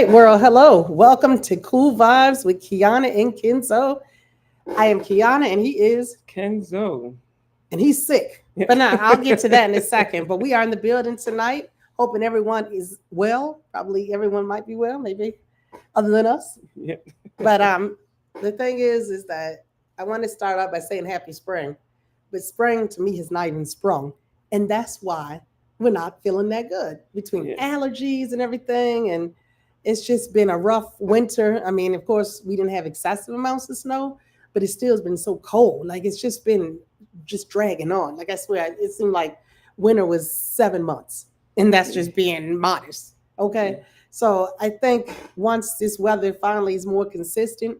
right, world. Hello. Welcome to Kool Vybez with Kiana and Kenzo. I am Kiana and he is Kenzo. And he's sick. But now I'll get to that in a second. But we are in the building tonight, hoping everyone is well. Probably everyone might be well, maybe other than us. Yeah. But the thing is that I want to start out by saying happy spring. But spring to me has not even sprung. And that's why we're not feeling that good between allergies and everything. And it's just been a rough winter. I mean, of course, we didn't have excessive amounts of snow, but it still has been so cold. Like it's just been just dragging on. Like I swear, it seemed like winter was 7 months, and that's just being modest. Okay. So I think once this weather finally is more consistent,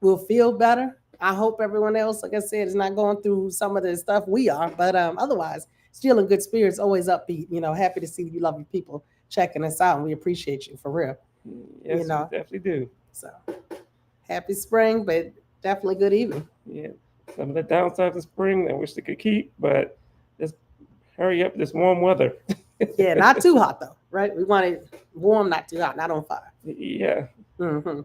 we'll feel better. I hope everyone else, like I said, is not going through some of the stuff we are, but otherwise, still in good spirits, always upbeat. Happy to see you lovely people checking us out, and we appreciate you for real. Yes, we definitely do. So happy spring, but definitely good evening. Yeah, some of the downsides of spring I wish they could keep, but just hurry up this warm weather. Yeah, not too hot though, right? We want it warm, not too hot, not on fire. Yeah. Mm-hmm.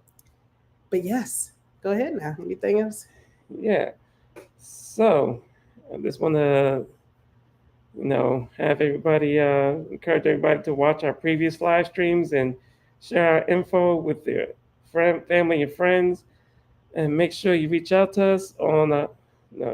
But yes, go ahead now. Anything else? Yeah. So I just want to, have everybody, encourage everybody to watch our previous live streams and share our info with their family and friends, and make sure you reach out to us on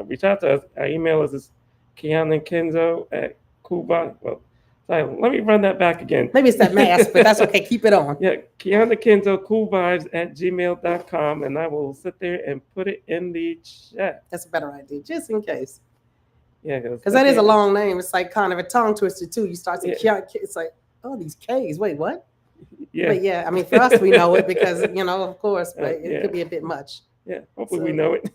reach out to us. Our email is Kiana and Kenzo at Kool Vybez. Well, sorry, let me run that back again. Maybe it's that mask, but that's okay. Keep it on. Yeah, Kiana Kenzo Kool Vybez at gmail.com, and I will sit there and put it in the chat. That's a better idea, just in case. Yeah, because that is a long name. It's like kind of a tongue twister too. You start to it's like, oh, these K's. Wait, what? Yeah. But yeah, I mean, for us, we know it because of course, but it could be a bit much. Yeah, hopefully we know it.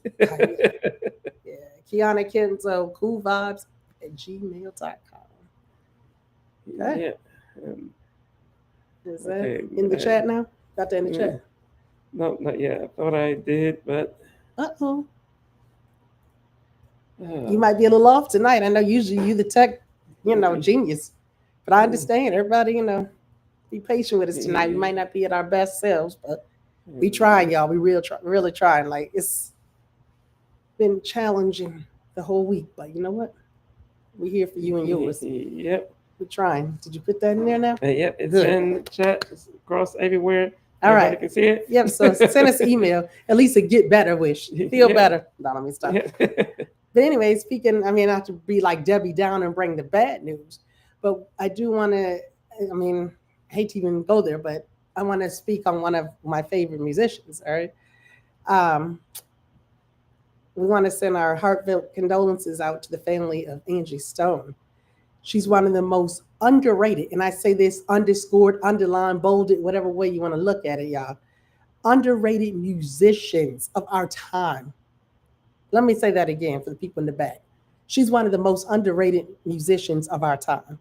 Yeah, Kiana Kenzo Kool Vybez at gmail.com. Okay. Yeah. Is that in the chat now? Got that in the chat? No, not yet. I thought I did, but uh-oh. You might be a little off tonight. I know usually you the tech, genius. But I understand. Everybody, be patient with us tonight. We might not be at our best selves, but we trying, y'all. We really trying. Like, it's been challenging the whole week. But you know what? We're here for you and yours. Yep. We're trying. Did you put that in there now? Yep. It's in the chat. It's across everywhere. All right. You can see it. Yep. So send us an email. At least a get better wish. Feel better. No, let me stop. But anyway, speaking, not to be like Debbie Down and bring the bad news, but I do want to, I hate to even go there, but I want to speak on one of my favorite musicians, all right? We want to send our heartfelt condolences out to the family of Angie Stone. She's one of the most underrated, and I say this underscored, underlined, bolded, whatever way you want to look at it, y'all, underrated musicians of our time. Let me say that again for the people in the back. She's one of the most underrated musicians of our time.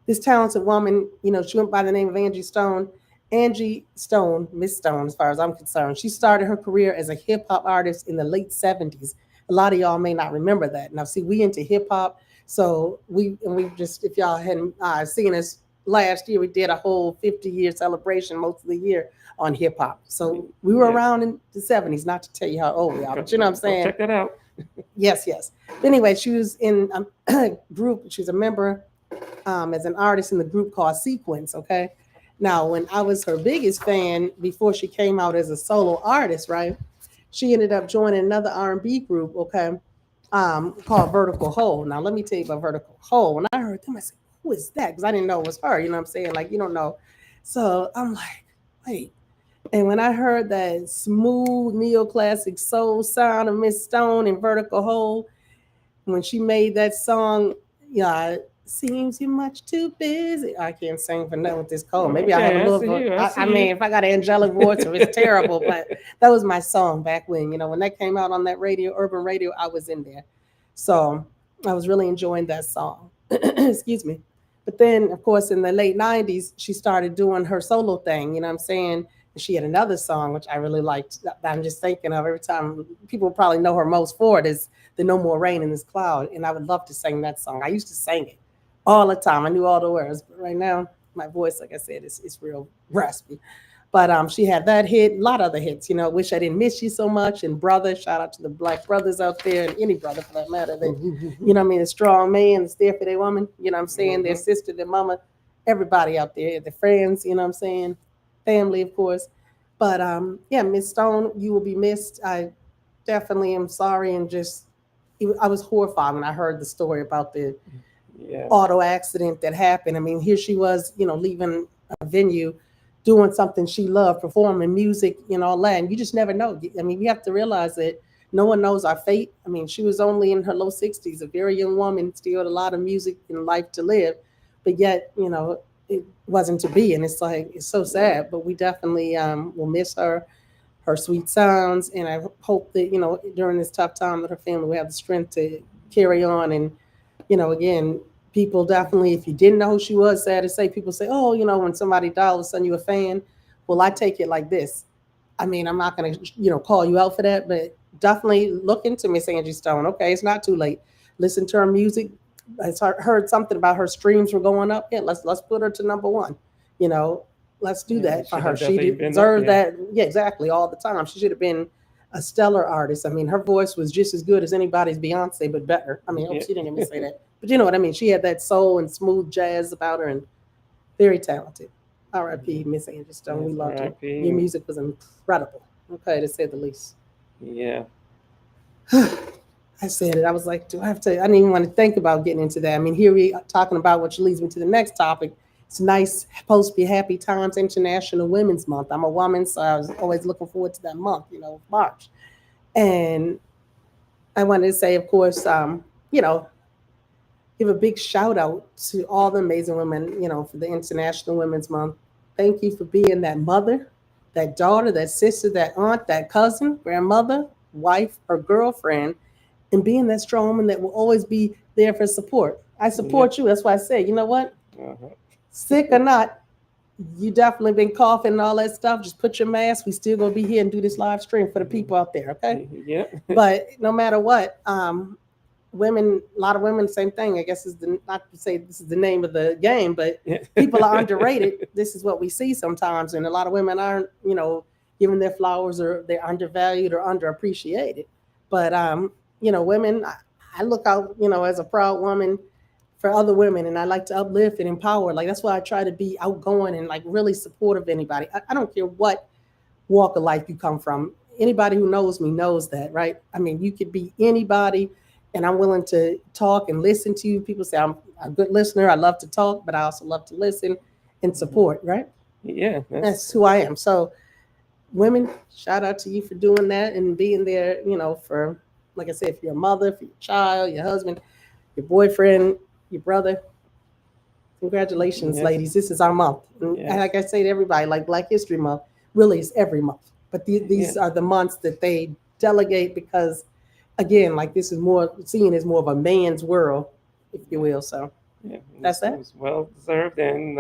This talented woman, she went by the name of Angie Stone. Angie Stone, Miss Stone, as far as I'm concerned, she started her career as a hip hop artist in the late 70s. A lot of y'all may not remember that. Now, see, we into hip hop. So we just, if y'all hadn't seen us last year, we did a whole 50-year celebration most of the year on hip hop. So we were around in the 70s, not to tell you how old we are, but you know what I'm saying? Check that out. Yes. But anyway, she was in a group. She's a member as an artist in the group called Sequence, okay? Now, when I was her biggest fan before she came out as a solo artist, right, she ended up joining another R&B group, okay, called Vertical Hole. Now, let me tell you about Vertical Hole. When I heard them, I said, who is that? Because I didn't know it was her, you know what I'm saying? Like, you don't know. So I'm like, wait. And when I heard that smooth neoclassic soul sound of Miss Stone and Vertical Hole, when she made that song, seems you're much too busy. I can't sing for nothing with this cold. Maybe I have a little bit. If I got an angelic voice, it's terrible. But that was my song back when, when that came out on that radio, urban radio, I was in there. So I was really enjoying that song. Excuse me. But then, of course, in the late 90s, she started doing her solo thing, you know what I'm saying? And she had another song, which I really liked, that I'm just thinking of every time. People probably know her most for it is the No More Rain in This Cloud. And I would love to sing that song. I used to sing it all the time. I knew all the words. But right now, my voice, like I said, is real raspy. But she had that hit, a lot of other hits, Wish I Didn't Miss You So Much, and Brother, shout out to the black brothers out there, and any brother for that matter, that, a strong man is there for their woman, what I'm saying, their sister, their mama, everybody out there, their friends, what I'm saying, family, of course. But yeah, Miss Stone, you will be missed. I definitely am sorry, and I was horrified when I heard the story about the auto accident that happened. I mean, here she was, leaving a venue, doing something she loved, performing music, all that. And you just never know. I mean, we have to realize that no one knows our fate. I mean, she was only in her low 60s, a very young woman, still had a lot of music and life to live, but yet, it wasn't to be. And it's like, it's so sad, but we definitely will miss her sweet sounds. And I hope that, during this tough time that her family will have the strength to carry on. And, again, people definitely, if you didn't know who she was, sad to say, people say, oh, when somebody died, all of a sudden you're a fan. Well, I take it like this. I mean, I'm not going to, call you out for that, but definitely look into Miss Angie Stone. Okay, it's not too late. Listen to her music. I heard something about her streams were going up. Yeah, let's put her to number one. Let's do that for her. She deserved that. Yeah, exactly. All the time. She should have been a stellar artist. I mean, her voice was just as good as anybody's Beyonce, but better. I mean, I hope she didn't even say that. But you know what I mean? She had that soul and smooth jazz about her, and very talented. R.I.P. Miss Angie Stone. We loved you. Your music was incredible. Okay, to say the least. Yeah. I said it. I was like, do I have to? I didn't even want to think about getting into that. I mean, here we are talking about, which leads me to the next topic. It's nice, supposed to be Happy Times International Women's Month. I'm a woman, so I was always looking forward to that month, March. And I wanted to say, of course, give a big shout out to all the amazing women, for the International Women's Month. Thank you for being that mother, that daughter, that sister, that aunt, that cousin, grandmother, wife, or girlfriend, and being that strong woman that will always be there for support. I support you. That's why I say, you know what? Sick or not, you definitely been coughing and all that stuff. Just put your mask. We still gonna be here and do this live stream for the people out there, okay? Yeah. But no matter what, women, a lot of women, same thing. I guess is not to say this is the name of the game, but people are underrated. This is what we see sometimes, and a lot of women aren't, given their flowers, or they're undervalued or underappreciated. But women, I look out, as a proud woman for other women, and I like to uplift and empower. Like that's why I try to be outgoing and like really supportive of anybody. I don't care what walk of life you come from. Anybody who knows me knows that, right? I mean, you could be anybody, and I'm willing to talk and listen to you. People say I'm a good listener. I love to talk, but I also love to listen and support, right? Yeah. That's who I am. So women, shout out to you for doing that and being there, for, like I said, if you're a mother, for your child, your husband, your boyfriend, your brother. Congratulations, ladies. This is our month. And like I say to everybody, like Black History Month, really is every month. But these are the months that they delegate because, again, like this is more seen as more of a man's world, if you will. So that's that. It's well deserved, and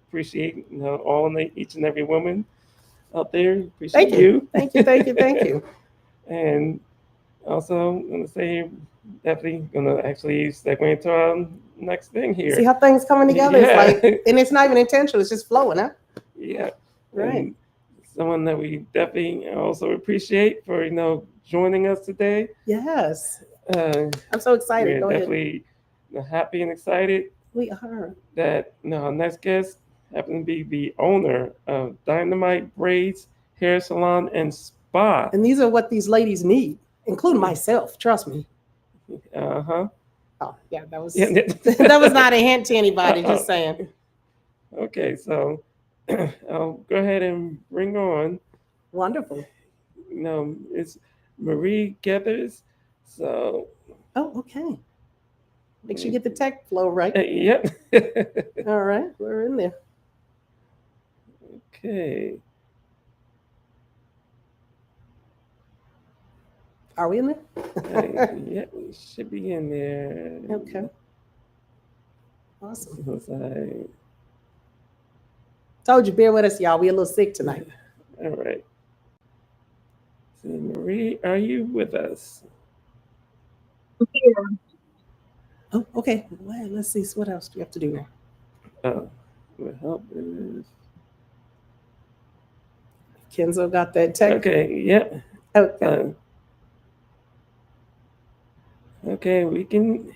appreciate all each and every woman out there. Appreciate you. Thank you. And also, I'm gonna say definitely gonna actually segue into our next thing here. See how things coming together? It's like, and it's not even intentional. It's just flowing, huh? Yeah. Right. And someone that we definitely also appreciate for joining us today. Yes. I'm so excited. Go definitely happy and excited. We are. That our next guest happens to be the owner of Dynamite Braids Hair Salon and Spa. And these are what these ladies need, including myself. Trust me. Oh yeah, that was that was not a hint to anybody. Just saying. Okay, so I'll go ahead and bring on. Wonderful. It's Marie Gethers. So. Oh, okay. Make sure you get the tech flow right. Yep. All right, we're in there. Okay. Are we in there? Yeah, we should be in there. Okay. Awesome. Told you, bear with us, y'all. We a little sick tonight. All right. So, Marie, are you with us? Yeah. Oh, okay. Well, let's see. So what else do we have to do now? What help is. Kenzo got that tech. Okay, yep. Okay. Okay, we can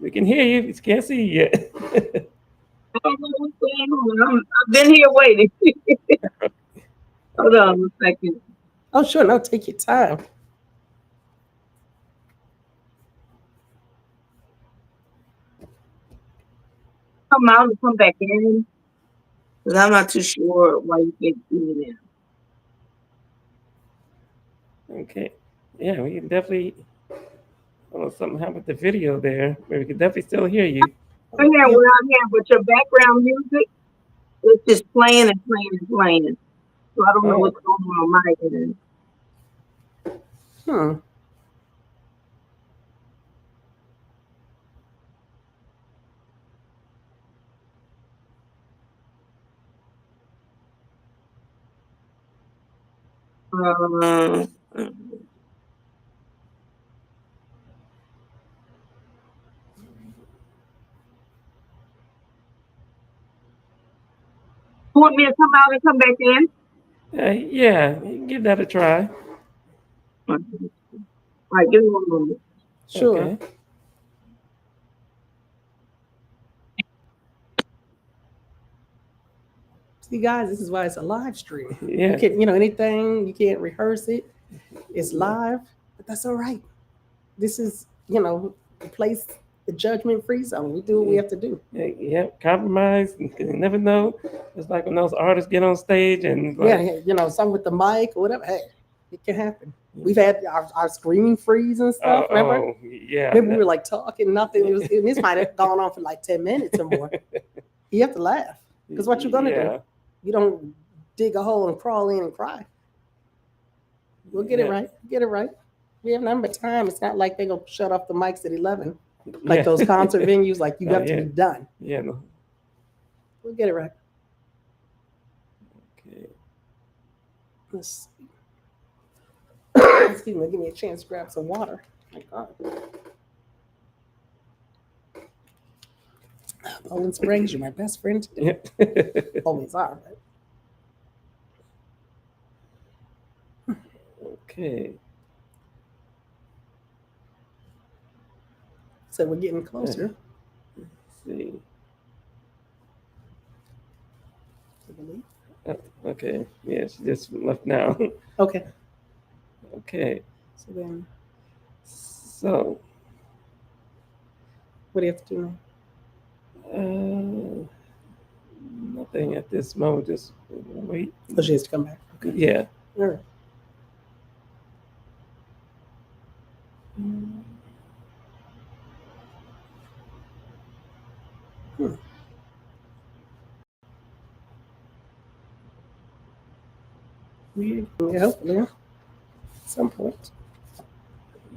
hear you. We can't see you yet. I've been here waiting. Hold on a second. Oh, sure. No, take your time. Come out and come back in. Because I'm not too sure why you can't see me Okay. Yeah, we can definitely. Oh, something happened with the video there, but we can definitely still hear you. now. I'm here where I'm here, but your background music is just playing and playing and playing. So I don't know Oh, what's going on my end. Hmm. Um, you want me to come out and come back in? yeah, you can give that a try. All right, give me one moment. Sure. Okay. See, guys, this is why it's a live stream. You Yeah. can, anything, you can't rehearse it. It's live, but that's all right. This is, the place, the judgment-free zone. We do what we have to do. Yeah, compromise. You never know. It's like when those artists get on stage and Some with the mic or whatever. Hey, it can happen. We've had our screen freeze and stuff. Remember? Yeah. Maybe we were like talking nothing. And this might have gone on for like 10 minutes or more. You have to laugh because what you gonna do? You don't dig a hole and crawl in and cry. We'll get it right. Get it right. We have nothing but time. It's not like they're gonna shut off the mics at 11, like those concert venues. Like you got to be done. Yeah, no. We'll get it right. Okay. Let's see. Excuse me. Give me a chance to grab some water. My God. Poland Springs, you're my best friend today. Always are. Right? Okay. So we're getting closer. Let's see. Okay. Yeah, she just left now. Okay. Okay. So then, So. what do you have to do now? Nothing at this moment. Just wait. Oh, she has to come back. Okay. Yeah. All right. Weird. Yeah, hopefully. At some point.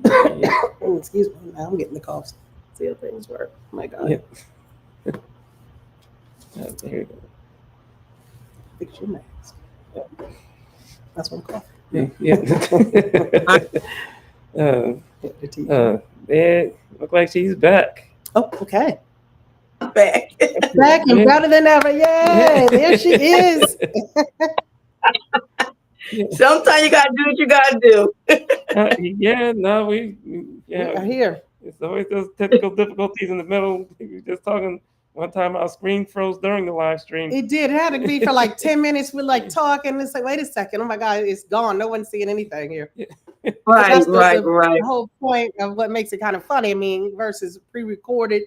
Yeah. Excuse me. Now I'm getting the coughs. See how things work. Oh my God. Yeah. Here we go. Fix your mask. That's what I'm coughing. Yeah. Man, look like she's back. Oh, okay. Back. Back and better than ever. Yay! There she is. Sometimes you gotta do what you gotta do. We are here. It's always those technical difficulties in the middle. We were just talking one time our screen froze during the live stream. It did. It had to be for like 10 minutes. We're like talking. It's like, wait a second. Oh my God, it's gone. No one's seeing anything here. Right, that's right. The whole point of what makes it kind of funny. I mean, versus pre-recorded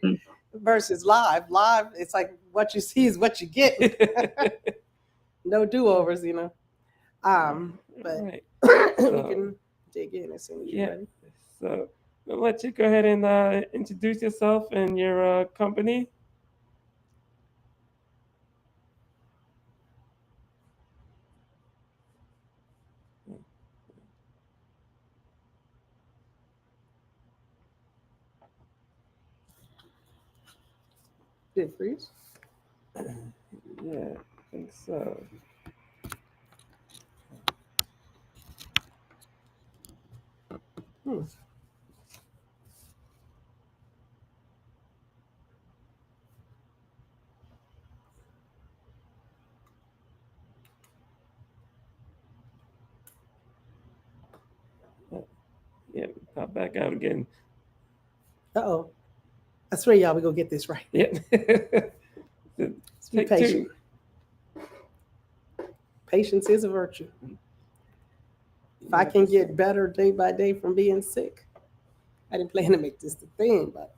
versus live. Live, it's like what you see is what you get. No do-overs, But Right. we can dig in as soon as you're ready. So I'll let you go ahead and introduce yourself and your company. Did it freeze? Yeah, I think so. Hop back out again. Uh-oh. I swear, y'all, we gonna get this right. Yeah. Let's be patient. Patience is a virtue. If I can get better day by day from being sick, I didn't plan to make this the thing, but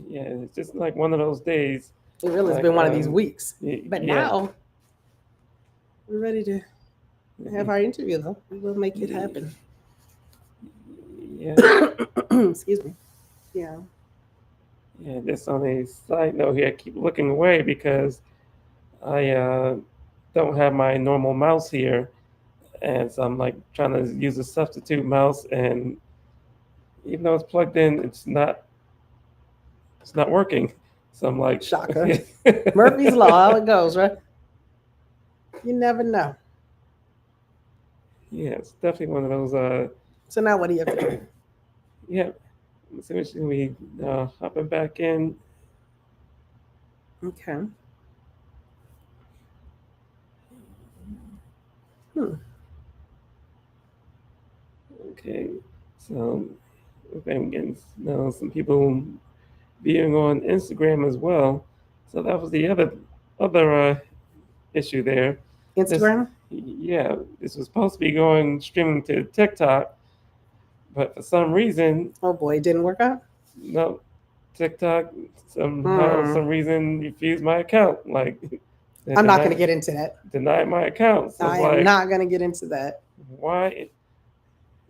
yeah, it's just like one of those days. it really has been one of these weeks. But yeah. now we're ready to have our interview, though. We will make it happen. Yeah. Excuse me. Yeah. Yeah, just on a side note here, I keep looking away because I don't have my normal mouse here. And so I'm like trying to use a substitute mouse, and even though it's plugged in, it's not working. So I'm like, shocker. Murphy's Law, how it goes, right? You never know. Yeah, it's definitely one of those. So now what do you have to do? Yeah, so we hopping back in. Okay. Okay, so I'm getting some people viewing on Instagram as well. So that was the other issue there. Instagram? This was supposed to be going streaming to TikTok, but for some reason, Oh boy, it didn't work out? no, TikTok somehow, some reason refused my account. Like, I'm not going to get into that. Denied my account. So I am not going to get into that. Why,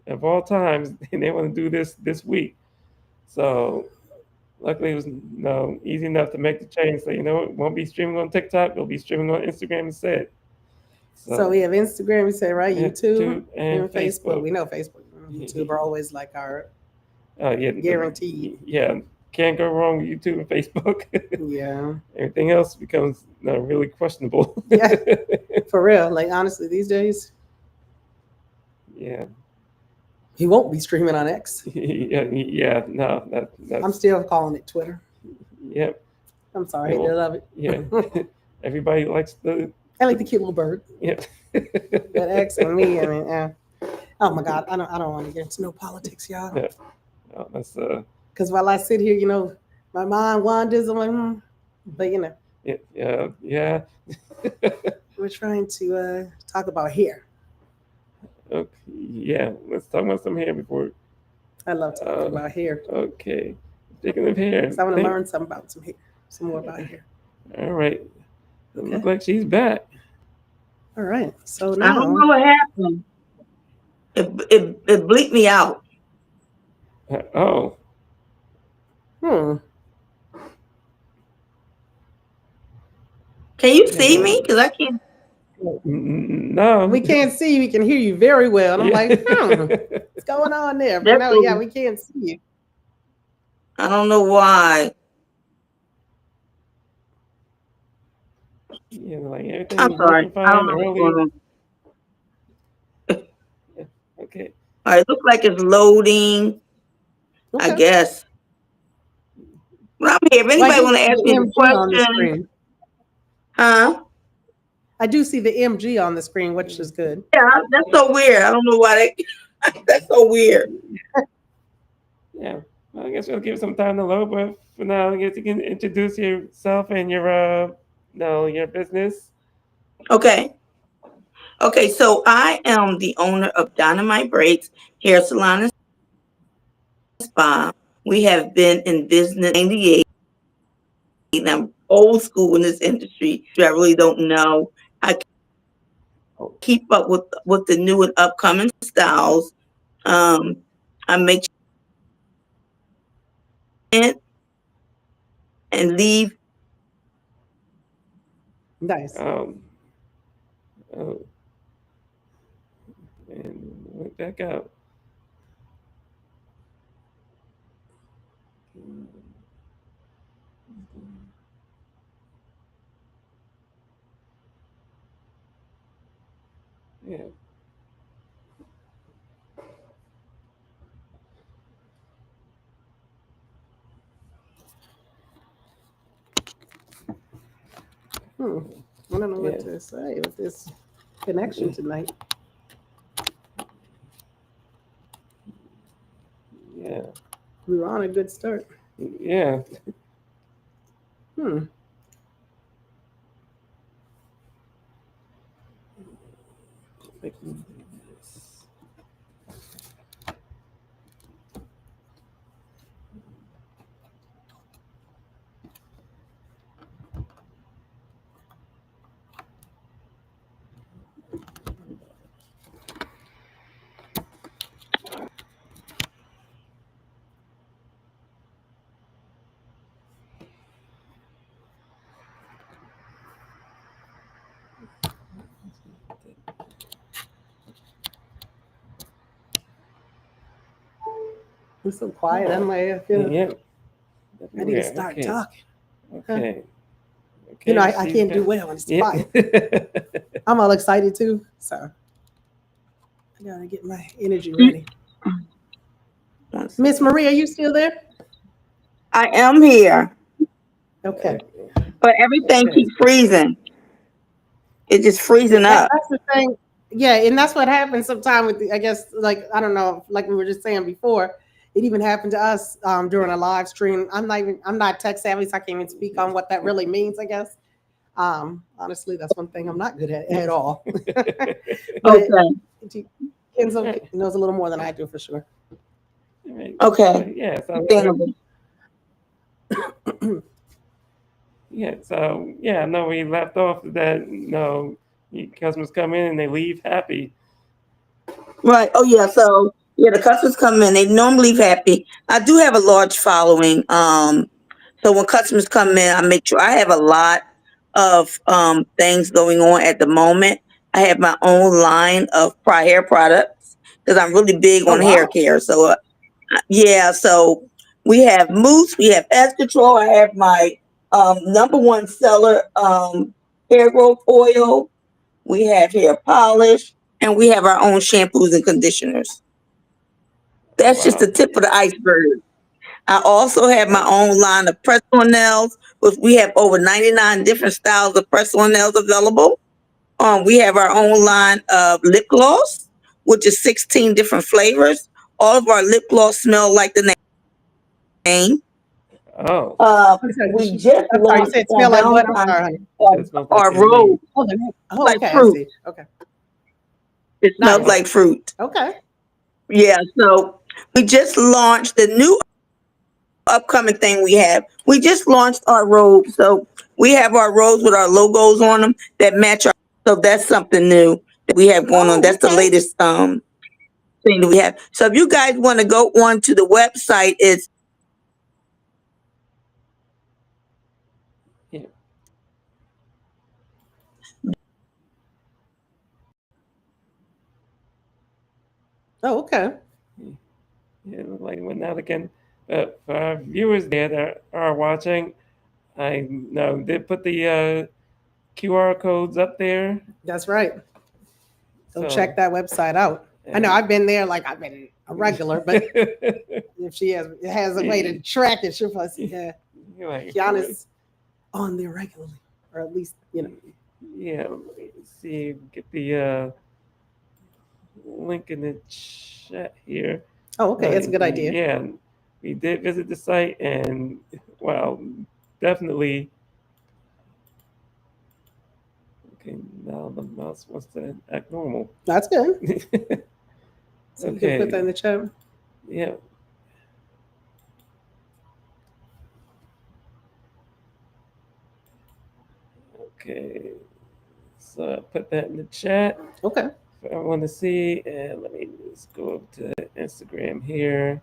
of all times, they want to do this week? So luckily, it was easy enough to make the change. So it won't be streaming on TikTok. It'll be streaming on Instagram instead. So we have Instagram, you say, right? YouTube and Facebook. We know Facebook and YouTube are always like our guaranteed. Yeah, can't go wrong with YouTube and Facebook. Yeah. Everything else becomes really questionable. Yeah, for real. Like, honestly, these days. Yeah. He won't be streaming on X. No. That's, I'm still calling it Twitter. Yep. I'm sorry, I love it. Yeah. Everybody likes I like the cute little bird. Yep. But X and me, I mean, oh my God, I don't want to get into no politics, y'all. Yeah. No, that's because while I sit here, my mind wanders. I'm like, but Yeah. We're trying to talk about hair. Okay. Yeah. Let's talk about some hair before. I love talking about hair. Okay. Speaking of hair, so I want to learn some more about hair. All right. It looks like she's back. All right. So now I don't know what happened. It bleeped me out. Oh. Can you see me? Because I can't. No, we can't see you. We can hear you very well. And I'm like, what's going on there? But no, we can't see you. I don't know why. Like everything. I'm sorry. I don't know what's going on. Okay. All right, it looks like it's loading. Okay. I guess. Well, I'm here. If anybody want to ask me a question, I do see the MG on the screen, which is good. Yeah, that's so weird. I don't know why that's so weird. Yeah, well, I guess we'll give it some time to load, but for now, I guess you can introduce yourself and your business. Okay. Okay, so I am the owner of Dynamite Braids Hair Salon and Spa. We have been in business 98. And I'm old school in this industry. I really don't know. I keep up with the new and upcoming styles. I make and leave. Nice. And went back out. Yeah. I don't know what to say with this connection tonight. We were on a good start. Yeah. It's so quiet. I'm like, I feel Yeah. I need to start Okay. talking. Okay. You know, I she's can't do back. well when it's Yeah. quiet. I'm all excited too, so I gotta get my energy ready. Miss Marie, are you still there? I am here, Okay. but everything Okay. keeps freezing. It's just freezing up. That's the thing. Yeah, and that's what happens sometimes with the, I guess, like, I don't know, like we were just saying before, it even happened to us during a live stream. I'm not tech savvy, so I can't even speak on what that really means, I guess. Honestly, that's one thing I'm not good at all. But Okay. Kenzo knows a little more than I do for sure. Okay. Yeah. So Understandable. yeah. So yeah. No, we left off that. Customers come in and they leave happy. Right. Oh yeah. So yeah, the customers come in. They normally leave happy. I do have a large following. So when customers come in, I make sure I have a lot of things going on at the moment. I have my own line of hair products because I'm really big Oh on hair wow. care. So yeah. So we have mousse. We have escatrol. I have my #1 seller hair growth oil. We have hair polish, and we have our own shampoos and conditioners. That's just the Wow. tip of the iceberg. I also have my own line of press-on nails, which we have over 99 different styles of press-on nails available. We have our own line of lip gloss, which is 16 different flavors. All of our lip gloss smell like the name. Oh. We just I'm sorry, you launched said on smell like what? I'm Valentine's sorry, honey. It smells like our the name. rose, Oh, like okay, I fruit. see. Okay. It smells Nice. like fruit. Okay. Yeah, so we just launched the new upcoming thing we have. We just launched our robes. So we have our robes with our logos on them that match our, so that's something new that we have going on. Oh, That's the okay. latest thing that we have. So if you guys want to go on to the website, it's Yeah. Oh, okay. Yeah, like when now again, for our viewers there that are watching, I know did put the QR codes up there. That's right. So So check that website out. I know I've been there, like I've been a regular, but if she has a way to track it, she'll probably yeah. You're like, Kiana's on there regularly, or at least yeah. Let me see, get the link in the chat here. Oh, okay, that's a good idea. Yeah, we did visit the site, and well, definitely. Okay, now the mouse wants to act normal. That's good. So you can put that in the chat. Yeah. Okay. So I put that in the chat. Okay. If I want to see, and let me just go up to Instagram here.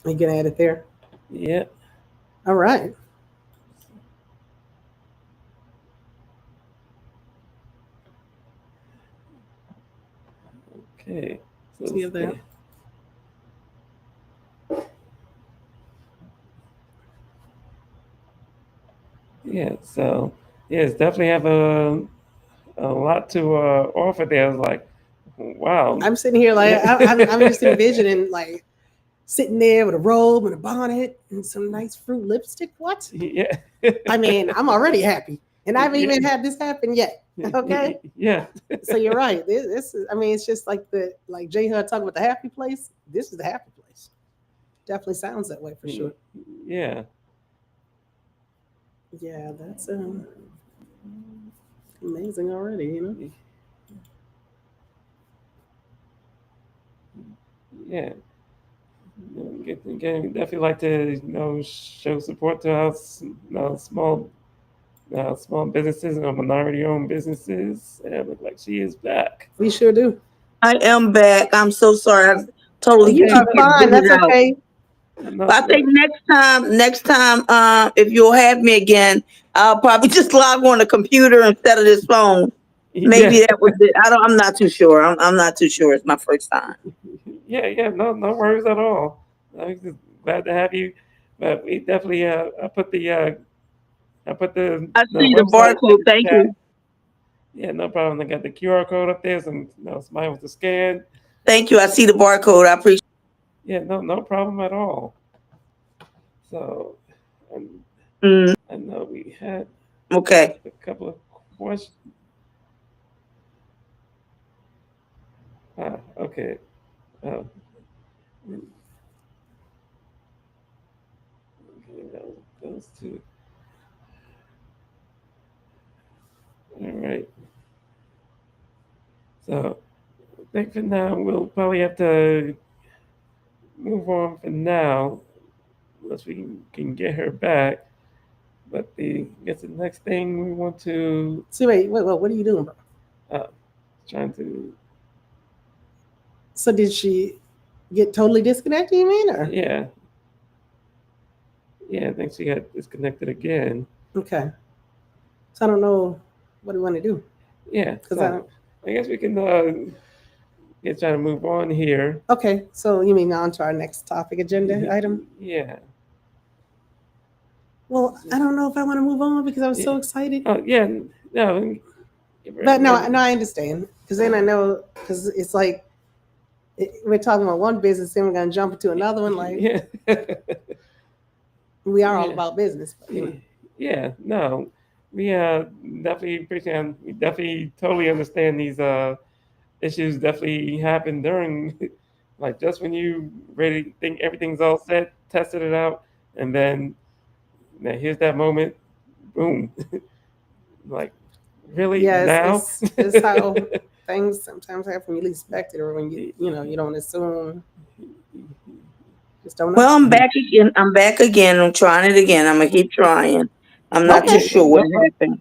You can add it there. Yeah. All right. Okay. So See you there. Yeah. So yes, definitely have a lot to offer there. I was like, wow. I'm sitting here like I'm just envisioning like sitting there with a robe and a bonnet and some nice fruit lipstick. What? Yeah. I mean, I'm already happy, and I haven't even had this happen yet. Okay. Yeah. So you're right. This is. I mean, it's just like J Hud talking about the happy place. This is the happy place. Definitely sounds that way for sure. Yeah. Yeah, that's amazing already, you know? Yeah. Definitely like to show support to our small businesses and minority-owned businesses. And it look like she is back. We sure do. I am back. I'm so sorry. I totally You Okay. are keep getting fine. That's booted out. okay. No But I think sweat. next time, if you'll have me again, I'll probably just log on the computer instead of this phone. Maybe Yeah. that was it. I'm not too sure. I'm not too sure. It's my first time. Yeah. No worries at all. I'm just glad to have you. But we definitely I put I the see the website barcode. in the Thank chat. you. Yeah, no problem. I got the QR code up there. Some somebody wants to scan. Thank you. I see the barcode. I appreciate Yeah, no problem at all. So, and it. I know we had Okay. a couple of questions. Okay. Oh, okay, those two. All right. So, I think for now we'll probably have to move on for now, unless we can get her back. But I guess the next thing we want to So wait, what are you doing, bro? uh, trying to So did she get totally disconnected, you mean? Or yeah. I think she got disconnected again. okay. So I don't know what do you want to do. Yeah, Because so I guess we can get trying to move on here. okay, so you mean on to our next topic agenda item? Yeah. Well, I don't know if I want to move on because I was so Yeah. excited. Oh yeah, no. But no, I understand because then I know because it's like we're talking about one business, then we're gonna jump into another one. Like Yeah. we are all Yeah. about business, but, you know. Yeah, no. We definitely appreciate we definitely totally understand these issues definitely happen during like just when you ready think everything's all set, tested it out, and then now here's that moment, boom. Like really Yes, now? it's how things sometimes happen when you least expect it, or when you don't assume, just don't know. Well, I'm back again. I'm back again. I'm trying it again. I'm gonna keep trying. I'm not too Okay, sure what No problem.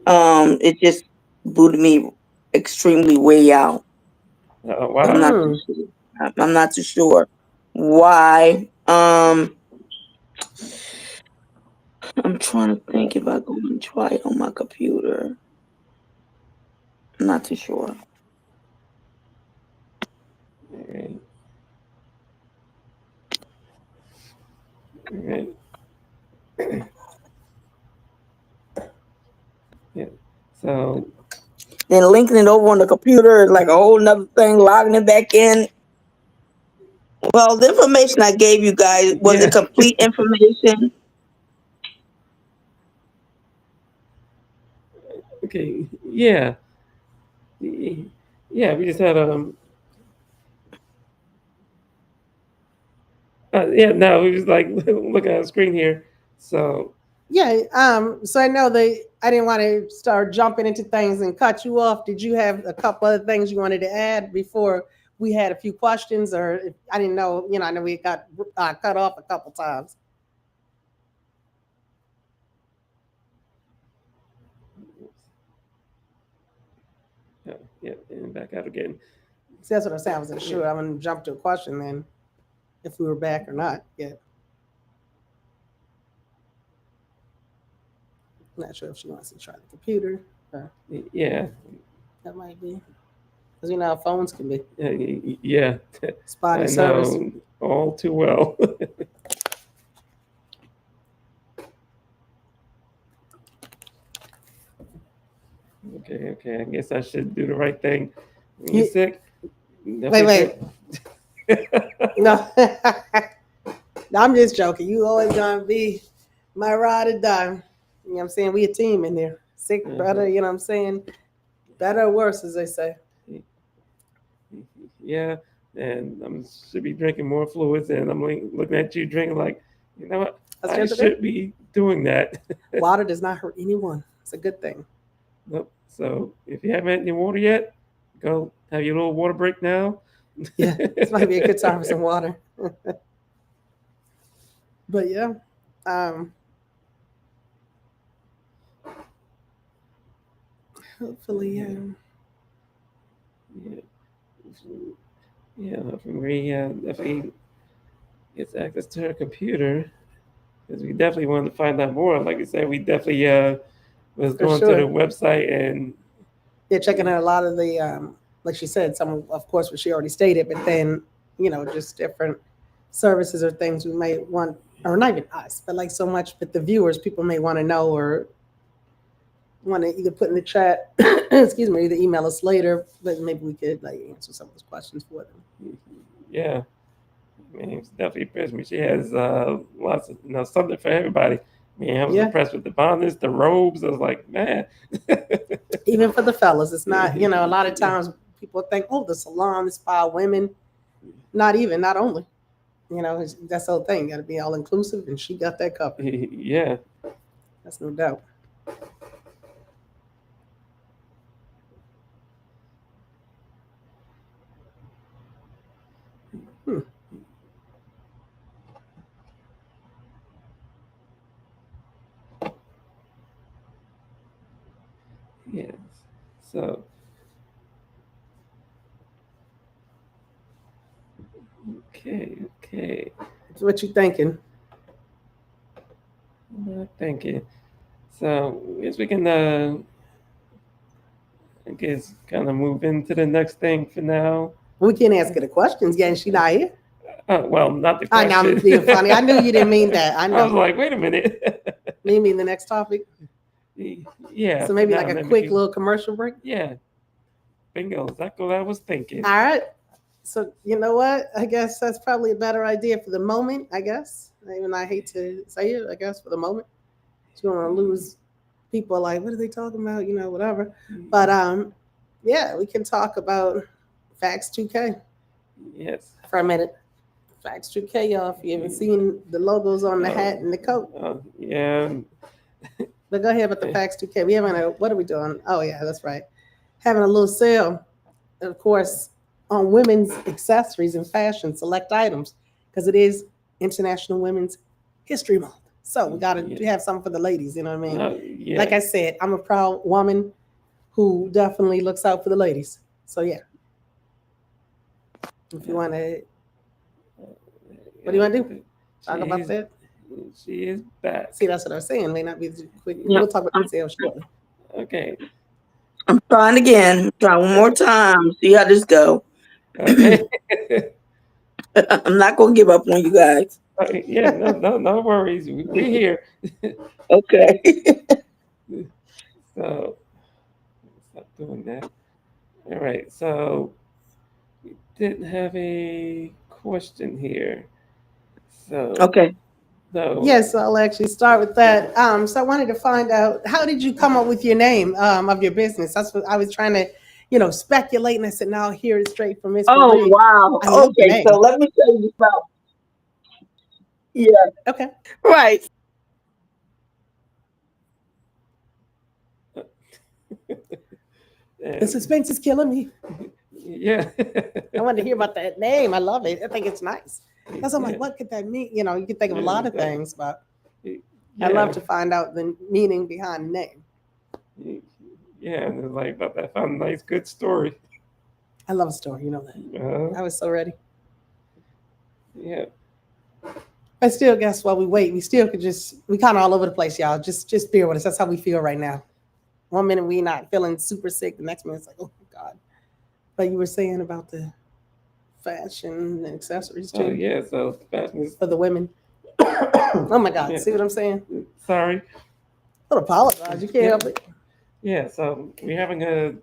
happened. It just booted me extremely way out. Oh I'm wow. not too mm. sure. I'm not too sure why. I'm trying to think if I go and try it on my computer. I'm not too sure. All right. All right. Yeah. So Then linking it over on the computer is like a whole nother thing. Logging it back in. Well, the information I gave you guys was it yeah. complete information? Okay. Yeah. Yeah. We just had yeah. No, we just like looking at the screen here. So Yeah. So I know I didn't want to start jumping into things and cut you off. Did you have a couple other things you wanted to add before we had a few questions, or I didn't know? I know we got cut off a couple times. yeah, and back out again. So that's what I'm saying. I wasn't Yeah. sure. I'm gonna jump to a question then, if we were back or not yet. Not sure if she wants to try the computer. Or Yeah. that might be because you know how phones can be Yeah. spotty I service. know all too well. Okay. I guess I should do the right thing. When you're You, sick, wait. definitely No, no, I'm just joking. You always gonna be my ride or die. You know what I'm saying? We a team in there. Sick, better, you know what I'm saying? Better or worse, as they say. Yeah. and I should be drinking more fluids. And I'm looking at you drinking like, you know what? That's I good to should be doing that. Water does not hurt anyone. It's a good thing. Nope. So if you haven't had any water yet, go have your little water break now. Yeah, this might be a good time for some water. But yeah, hopefully, Yeah. Yeah, Marie definitely gets access to her computer because we definitely wanted to find out more. Like I said, we definitely was For going to sure. the website and yeah, checking out a lot of the, like she said, some of course what she already stated, but then just different services or things we might want, or not even us, but like so much, but the viewers, people may want to know or want to either put in the chat, excuse me, either email us later, but maybe we could like answer some of those questions for them. yeah, I mean, it's definitely impressed me. She has lots of something for everybody. I mean, I was Yeah. impressed with the bonnets, the robes. I was like, man. Even for the fellas, it's not, a lot of times people think, oh, the salon is for women. Not only. That's the whole thing. Got to be all inclusive, and she got that covered. Yeah. That's no doubt. Yes. So. Okay. So what you thinking? Thank you. So, I guess we can, I guess, kind of move into the next thing for now. We can't ask her the questions. Yeah, and she not here. Well, not the I question. know I'm being funny. I knew you didn't mean that. I know. I was like, wait a minute. Maybe the next topic. Yeah. So maybe like a quick little commercial break. Yeah. Bingo. Exactly what I was thinking. All right. So you know what? I guess that's probably a better idea for the moment. I guess. Even I hate to say it. I guess for the moment, you don't want to lose people. Like, what are they talking about? Whatever. But yeah, we can talk about Facts 2K. Yes. For a minute. Facts 2K, y'all. If you haven't seen the logos on the hat and the coat. Yeah. But go ahead with the Facts 2K. We having what are we doing? Oh yeah, that's right. Having a little sale, of course, on women's accessories and fashion select items because it is International Women's History Month. So we got to have something for the ladies. You know what I mean? Yeah. Like I said, I'm a proud woman who definitely looks out for the ladies. So yeah. If you want to, what do you want to do? Talk about that. She is back. See, that's what I was saying. May not be quick. We'll talk about the sale shortly. Okay. I'm trying again. Try one more time. See how this go. Okay. I'm not gonna give up on you guys. Yeah, no worries. We're here. Okay. So stop doing that. All right. So we did have a question here. So Okay. So yes, I'll actually start with that. So I wanted to find out, how did you come up with your name of your business? That's what I was trying to, speculate, and I said, now hear it straight from Miss Oh Marie. wow. Okay, so let me tell you about. Yeah. Okay. Right. The suspense is killing me. Yeah. I wanted to hear about that name. I love it. I think it's nice. Because I'm like, what could that mean? You can think of a lot of things, but I love to find out the meaning behind the name. Yeah, and it's like about that. I found a nice, good story. I love a story, you know that. I was so ready. Yeah. I still guess while we wait, we still could we kind of all over the place, y'all. Just bear with us. That's how we feel right now. One minute we not feeling super sick, the next minute it's like, oh my God. But you were saying about the fashion and accessories too. Oh yeah, so fashion is for the women. Oh my God, see what I'm saying? Sorry. Don't apologize. You can't help it. Yeah, so we're having a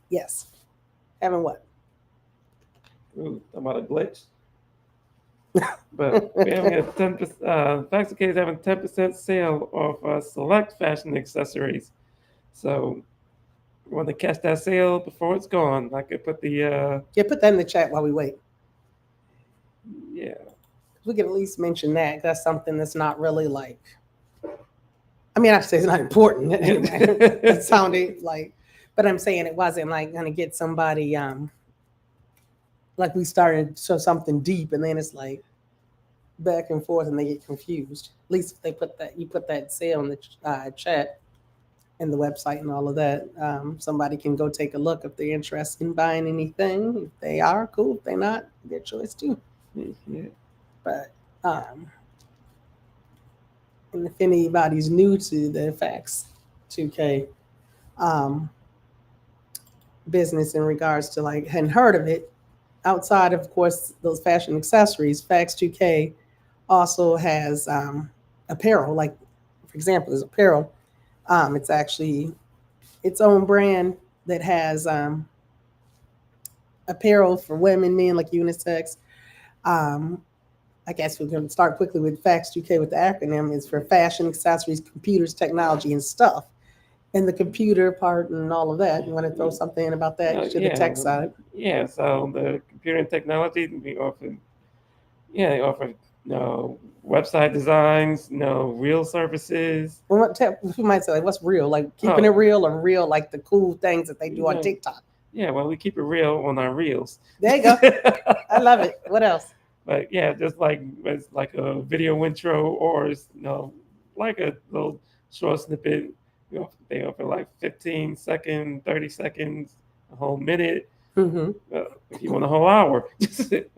Yes. Having what? Ooh, about a glitch. But we're having a 10%. Facts is having 10% sale of select fashion accessories. So You want to catch that sale before it's gone. I could put the Yeah, put that in the chat while we wait. yeah. We could at least mention that. That's something that's not really like. I mean, I say it's not important. It sounded like, but I'm saying it wasn't like gonna get somebody like we started so something deep and then it's like back and forth and they get confused. At least if they put that you put that sale in the chat and the website and all of that. Somebody can go take a look if they're interested in buying anything. If they are, cool. If they're not, their choice too. Yeah. But and if anybody's new to the Fax 2K business in regards to like hadn't heard of it, outside of course those fashion accessories, Fax 2K also has apparel. Like for example, there's apparel. It's actually its own brand that has apparel for women, men, like unisex. I guess we can start quickly with Fax 2K with the acronym. It's for fashion, accessories, computers, technology, and stuff. And the computer part and all of that. You want to throw something in about that to the tech side? Yeah, so the computer and technology, we offer, they offer website designs, real services. Well, you might say, like, what's real? Like keeping it real or real, like the cool things that they do on TikTok? Yeah, well, we keep it real on our reels. There you go. I love it. What else? But yeah, just like it's like a video intro or like a little short snippet. They offer like 15 seconds, 30 seconds, a whole minute. Mm-hmm. If you want a whole hour,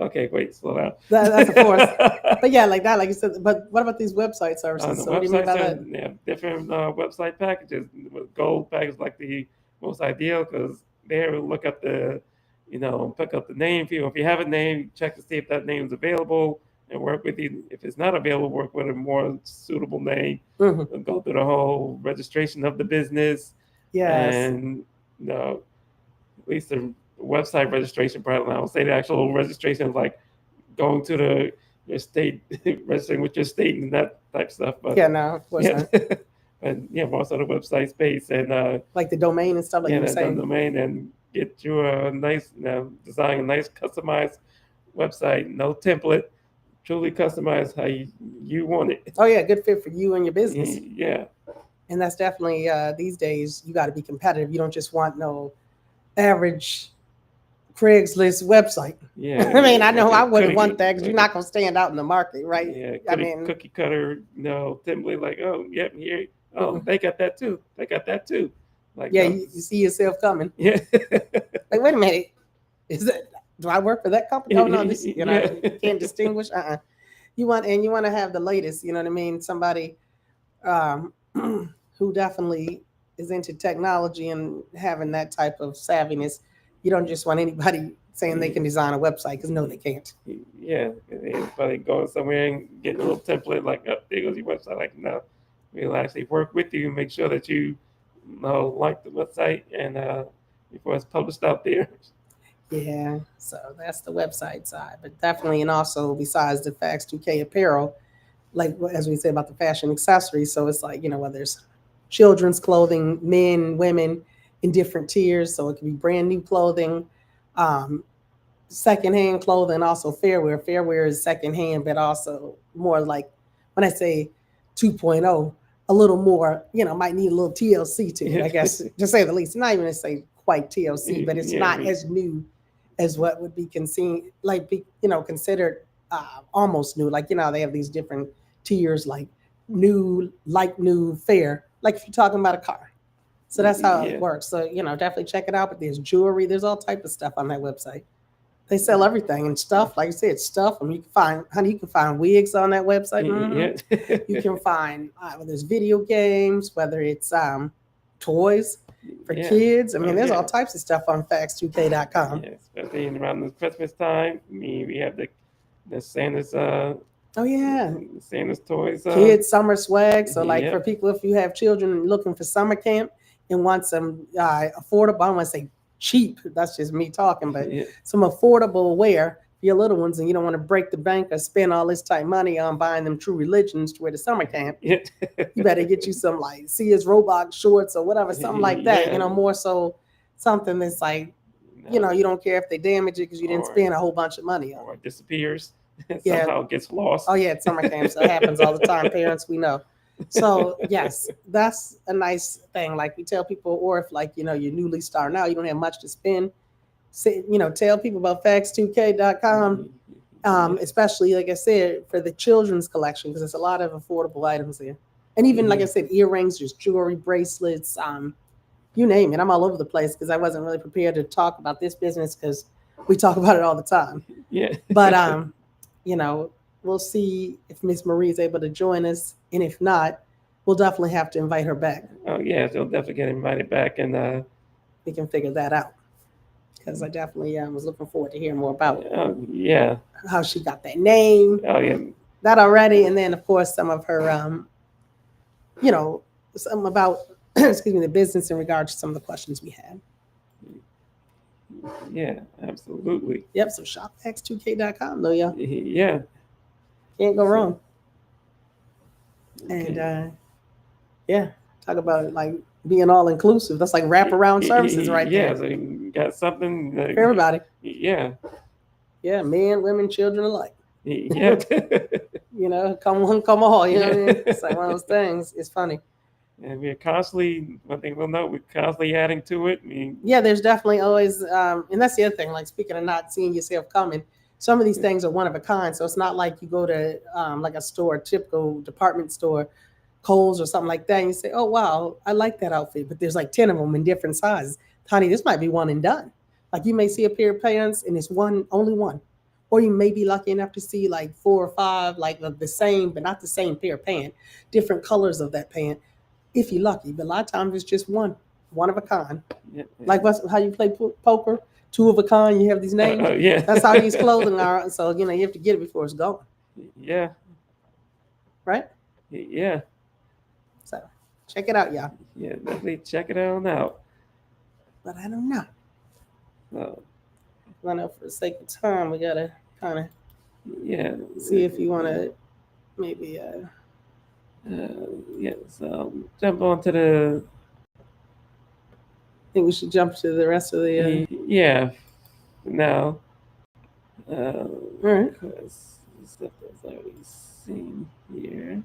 okay, wait, slow down. That's of course. But yeah, like that, like you said. But what about these website services? So what do you mean by that? Yeah, different website packages. Gold package like the most ideal because there we'll look up the, pick up the name for you. If you have a name, check to see if that name is available and work with you. If it's not available, work with a more suitable name. Mm-hmm. Go through the whole registration of the business. Yes. And at least the website registration part. I would say the actual registration is like going to your state, registering with your state and that type of stuff. But yeah, no, of course not. And also the website space and like the domain and stuff, like you were saying. The domain and get you a nice, design a nice customized website, no template, truly customized how you want it. Oh yeah, good fit for you and your business. Yeah. And that's definitely these days you got to be competitive. You don't just want no average Craigslist website. Yeah. I mean, I know I wouldn't want that because you're not going to stand out in the market, right? Yeah. I mean, cookie cutter, template like, oh, yep, here. Oh, they got that too. They got that too. Like, yeah, you see yourself coming. Yeah. Like, wait a minute. Do I work for that company? Oh no, this, you can't distinguish. You want to have the latest, you know what I mean? Somebody who definitely is into technology and having that type of savviness. You don't just want anybody saying they can design a website because no, they can't. Yeah, they're probably going somewhere and getting a little template like, oh, there goes your website. Like, no, we'll actually work with you and make sure that you like the website and before it's published out there. Yeah, so that's the website side, but definitely, and also besides the Fax 2K apparel, like as we say about the fashion accessories, so it's like, whether it's children's clothing, men, women in different tiers, so it can be brand new clothing, secondhand clothing, also fairwear. Fairwear is secondhand, but also more like, when I say 2.0, a little more, might need a little TLC to it, I guess, to say the least. Not even to say quite TLC, but it's not as new as what would be considered almost new. Like, they have these different tiers, like new, like new, fair, like if you're talking about a car. So that's how it works. So, definitely check it out. But there's jewelry, there's all type of stuff on that website. They sell everything and stuff. Like I said, stuff. I mean, you can find wigs on that website. Mm-hmm. You can find whether it's video games, whether it's toys for kids. I mean, there's all types of stuff on fax2k.com. Yeah, especially around the Christmas time. I mean, we have the Santa's. Santa's toys. Kids summer swag. So, like for people, if you have children looking for summer camp and want some affordable, I don't want to say cheap, that's just me talking, but some affordable wear for your little ones, and you don't want to break the bank or spend all this type money on buying them True Religions to wear to summer camp. You better get you some like Sears Robot shorts or whatever, something like that. More so something that's like, No. you don't care if they damage it because you didn't Or- spend a whole bunch of money on it. Or disappears. Yeah. Somehow gets lost. Oh yeah, at summer camps that happens all the time. Parents, we know. So yes, that's a nice thing. Like we tell people, or if like you're newly starting out, you don't have much to spend. Say, tell people about facts2k.com. Especially like I said for the children's collection because there's a lot of affordable items there, and even like I said, earrings, just jewelry, bracelets, you name it. I'm all over the place because I wasn't really prepared to talk about this business because we talk about it all the time. Yeah. But we'll see if Miss Marie is able to join us, and if not, we'll definitely have to invite her back. Oh yeah, she'll definitely get invited back, and We can figure that out because I definitely was looking forward to hearing more about yeah. how she got that name, Oh yeah. that already, and then of course some of her, some about excuse me, the business in regard to some of the questions we had. Yeah, absolutely. Yep. So shop x2k.com, though, y'all. Yeah. Can't go wrong. Okay. And yeah, talk about it like being all inclusive. That's like wraparound services right Yeah, there so you got something. for everybody. Yeah. Yeah, men, women, children alike. Yeah. Come one, come all. You know what I mean? It's like one of those things. It's funny. And we're constantly, one thing we'll note, we're constantly adding to it. Yeah, there's definitely always, and that's the other thing, like speaking of not seeing yourself coming, some of these things are one of a kind. So it's not like you go to like a store, typical department store, Kohl's or something like that, and you say, oh, wow, I like that outfit. But there's like 10 of them in different sizes. Honey, this might be one and done. Like you may see a pair of pants and it's only one. Or you may be lucky enough to see like 4 or 5, like of the same, but not the same pair of pants, different colors of that pant, if you're lucky. But a lot of times it's just one of a kind. Yeah. Like how you play poker, 2 of a kind, you have these names. Yeah. That's how these clothing are. So, you have to get it before it's gone. Yeah. Right? Yeah. So check it out, y'all. Yeah, definitely check it out. But I don't know. So, I know for the sake of time, we got to kind of see if you want to maybe. So jump on to the. I think we should jump to the rest of the. Now. All right. Because stuff that's already seen here.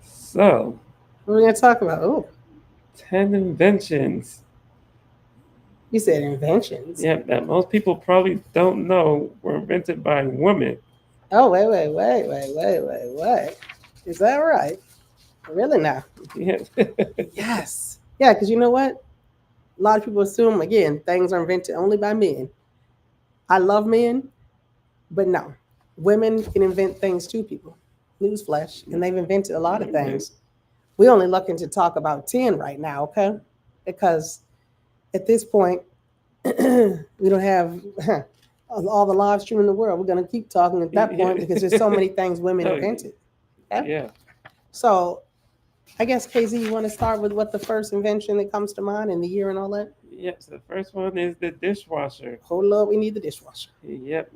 So. What are we going to talk about? Oh. 10 inventions. You said inventions. Yeah, that most people probably don't know were invented by women. Oh, wait. Is that right? Really now? Yeah. Yes. Yeah, because you know what? A lot of people assume, again, things are invented only by men. I love men, but no. Women can invent things too, people. Newsflash. And they've invented a lot of things. We're only looking to talk about 10 right now, okay? Because at this point, we don't have all the live stream in the world. We're going to keep talking at that point because there's so many things women invented. Okay? Yeah. So I guess, KZ, you want to start with what the first invention that comes to mind and the year and all that? Yep. So the first one is the dishwasher. Hold up, we need the dishwasher. Yep.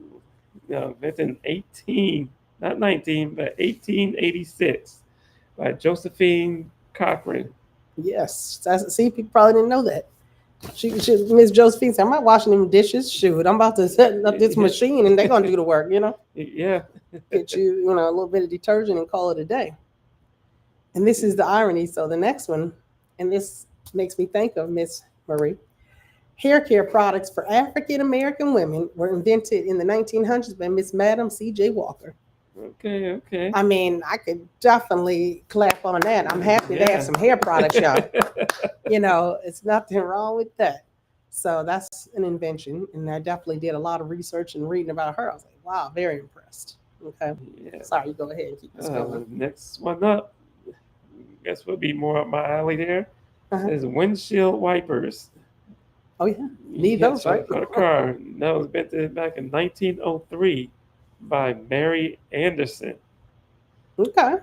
Invented in 1886 by Josephine Cochran. Yes. See, people probably didn't know that. Miss Josephine said, I'm not washing them dishes. Shoot, I'm about to set up this machine and they're going to do the work, Yeah. Get you, a little bit of detergent and call it a day. And this is the irony. So the next one, and this makes me think of Miss Marie, hair care products for African-American women were invented in the 1900s by Miss Madam C.J. Walker. Okay. I mean, I could definitely clap on that. I'm happy to have some hair products, y'all. It's nothing wrong with that. So that's an invention. And I definitely did a lot of research and reading about her. I was like, wow, very impressed. Okay. Yeah. Sorry, go ahead and keep this going. Next one up, I guess would be more up my alley there. Is windshield wipers. Oh, yeah. Need those, right? For the car. That was invented back in 1903 by Mary Anderson. Okay.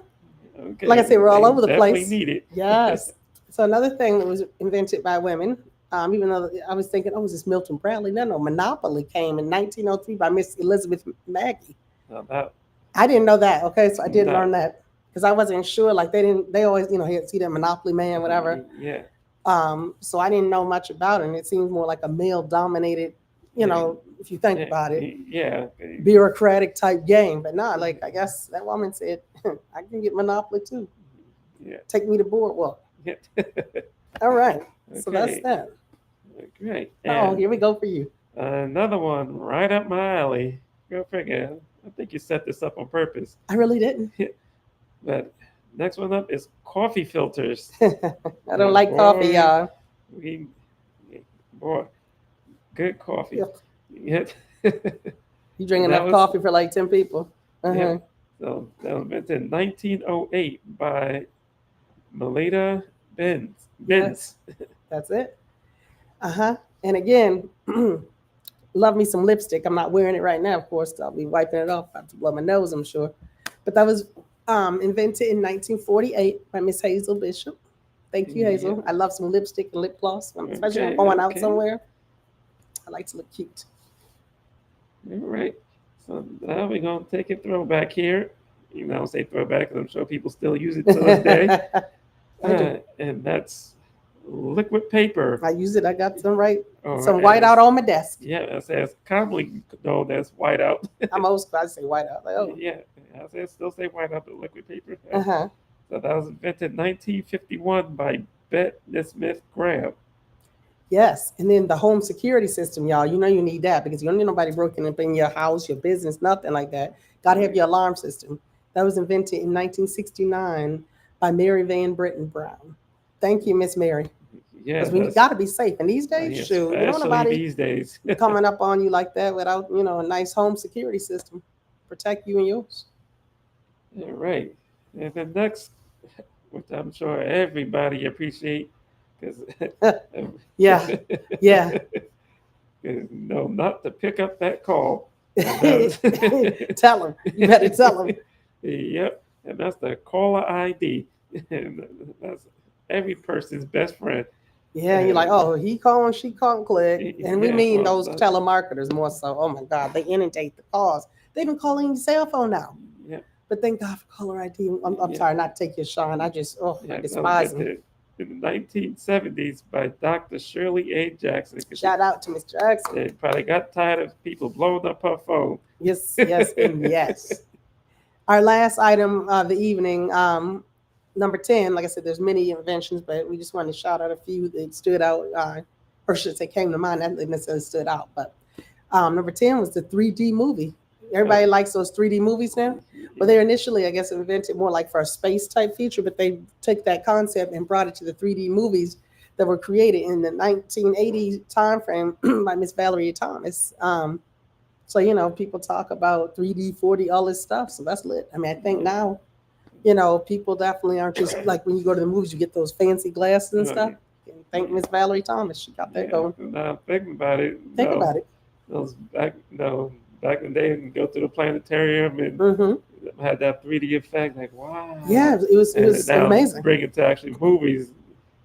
Like I said, we're all over the place. Need it. Yes. So another thing that was invented by women, even though I was thinking, was this Milton Bradley? No, Monopoly came in 1903 by Miss Elizabeth Maggie. I didn't know that. Okay, so I did No. learn that because I wasn't sure. Like they always, see that Monopoly Man, whatever. Yeah. So I didn't know much about it. And it seems more like a male dominated, if you think about it, Yeah. bureaucratic type game. But nah, like I guess that woman said, I can get Monopoly too. Yeah. Take me to boardwalk. Yeah. All right. So that's Okay. that. Great. Oh, And here we go for you. another one right up my alley. Go figure. I think you set this up on purpose. I really didn't. But next one up is coffee filters. I don't like coffee, y'all. Boy, good coffee. Yeah. You drinking That enough was- coffee for like 10 people. Yeah. So that was invented in 1908 by Melita Benz. Yes. That's it. And again, love me some lipstick. I'm not wearing it right now, of course. I'll be wiping it off. I have to blow my nose, I'm sure. But that was invented in 1948 by Miss Hazel Bishop. Thank you, Hazel. I love some lipstick and lip gloss, especially when I'm going out somewhere. I like to look cute. All right. So now we're going to take a throwback here. I don't say throwback because I'm sure people still use it to this day. I do. And that's liquid paper. I use it. I got some or some whiteout on my desk. Yeah, it says commonly known as whiteout. I'm old school. I say whiteout. Like, oh. Yeah, I still say whiteout, but liquid paper. Uh-huh. So that was invented in 1951 by Bette Smith Graham. Yes, and then the home security system, y'all. You know you need that because you don't need nobody broken up in your house, your business, nothing like that. Got to have your alarm system. That was invented in 1969 by Mary Van Britton Brown. Thank you, Miss Mary. Yeah, because we got to be safe. And these days, shoot, you don't nobody these days coming up on you like that without a nice home security system protect you and yours. All right, and the next, which I'm sure everybody appreciate. Yeah. No, not to pick up that call. Tell them. You better tell them. Yep, and that's the caller ID. And that's every person's best friend. Yeah, you're like, oh, he calling, she calling, click. And we mean those that's telemarketers more so. Oh my God, they inundate the calls. They've been calling your cell phone now. Yeah. But thank God for caller ID. I'm sorry, not to take your shine. I just, I despise them. In the 1970s by Dr. Shirley A. Jackson. Shout out to Miss Jackson. They probably got tired of people blowing up her phone. Yes, and yes. Our last item of the evening, number 10, like I said, there's many inventions, but we just wanted to shout out a few that stood out, or should say came to mind, not necessarily stood out. But number 10 was the 3D movie. Everybody likes those 3D movies now. Well, they initially, I guess, invented more like for a space type feature, but they took that concept and brought it to the 3D movies that were created in the 1980s timeframe by Miss Valerie Thomas. So, people talk about 3D, 4D, all this stuff. So that's lit. I mean, I think now, people definitely aren't just like when you go to the movies, you get those fancy glasses and stuff. And thank Miss Valerie Thomas. She got that going. Now, think about it. Think about it. Those back in the day, you go to the planetarium and had that 3D effect. Like, wow. Yeah, it was amazing. Bring it to actually movies.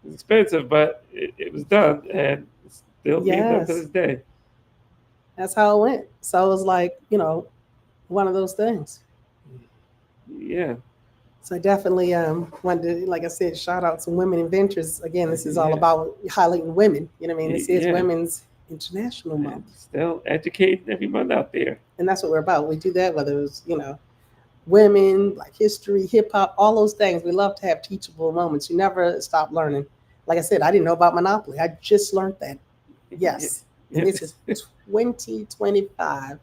It's expensive, but it was done and it's still being done to this day. That's how it went. So it was like, one of those things. Yeah. So I definitely wanted to, like I said, shout out some women inventors. Again, this is all about highlighting women. You know what I mean? This is Women's International Month. Still educating everyone out there. And that's what we're about. We do that, whether it's, women, Black history, hip hop, all those things. We love to have teachable moments. You never stop learning. Like I said, I didn't know about Monopoly. I just learned that. Yes. And this is 2025.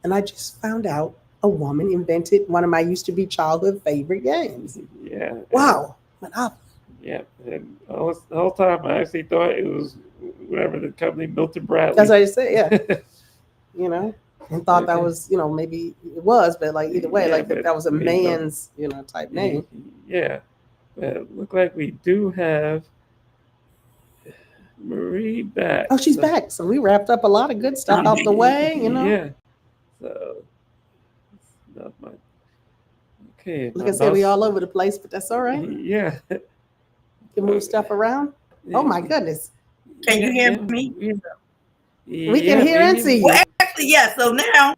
And I just found out a woman invented one of my used to be childhood favorite games. Yeah. Wow. Monopoly. Yeah. And the whole time I actually thought it was whatever the company, Milton Bradley. That's what I said, yeah. And thought that was, maybe it was, but like either way, like that was a man's, type name. Yeah. But it looked like we do have Marie back. Oh, she's back. So we wrapped up a lot of good stuff out the way, Yeah. So that's my okay. Like I said, we all over the place, but that's all right. Yeah. You can move stuff around. Oh my goodness. Can you hear me? We can hear and see you. Well, actually, yeah. So now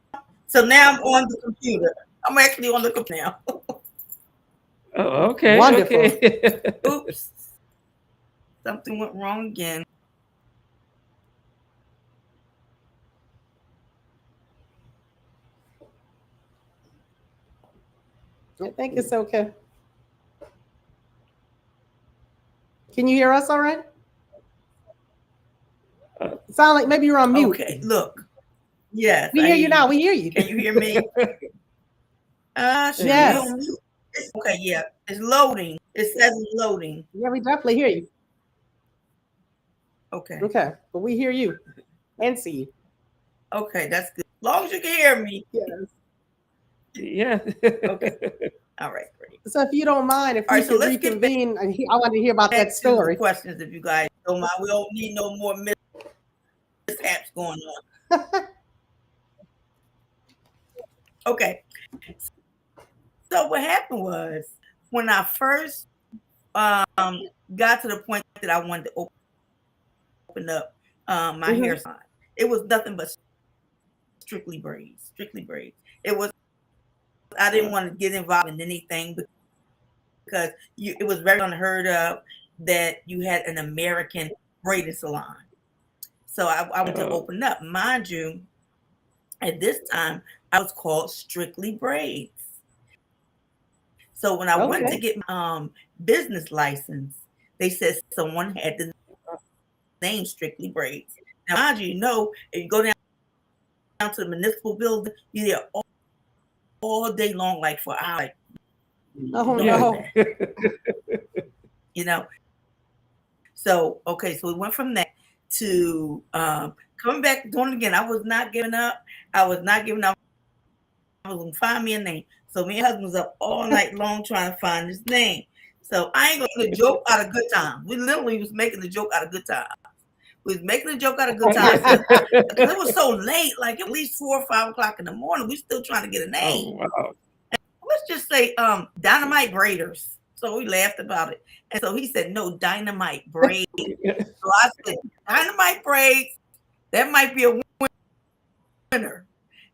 I'm on the computer. I'm actually on the computer now. Oh, okay. Wonderful. Okay. Oops. Something went wrong again. I think it's okay. Can you hear us all right? Sound like maybe you're on mute. Okay, look. Yes. We hear you now. We hear you. Can you hear me? Yes. Okay, yeah. It's loading. It says it's loading. Yeah, we definitely hear you. Okay. Okay, but we hear you and see you. Okay, that's good. As long as you can hear me. Yes. Yeah. Okay. All right, great. So if you don't mind, if All we right, so could let's get reconvene, I want to hear about back that to the story. questions, if you guys don't mind. We don't need no more mishaps going on. Okay. So what happened was when I first got to the point that I wanted to open up my hair salon, it was nothing but strictly braids. It was, I didn't want to get involved in anything because it was very unheard of that you had an American braiding salon. So I wanted to open up. Mind you, at this time, I was called Strictly Braids. So when I went to get my business license, they said someone had the name Strictly Braids. Now, mind you, if you go down to the municipal building, you're there all day long, like for hours. Oh no. You know. So so we went from that to coming back, doing it again. I was not giving up. I was gonna find me a name. So me and husband was up all night long trying to find this name. So I ain't gonna make a joke out of good time. We literally was making a joke out of good time. We was making a joke out of good time. Because it was so late, like at least 4 or 5 o'clock in the morning. We still trying to get a name. Oh, wow. And let's just say Dynamite Braiders. So we laughed about it. And so he said, no, Dynamite Braids. So I said, Dynamite Braids, that might be a winner.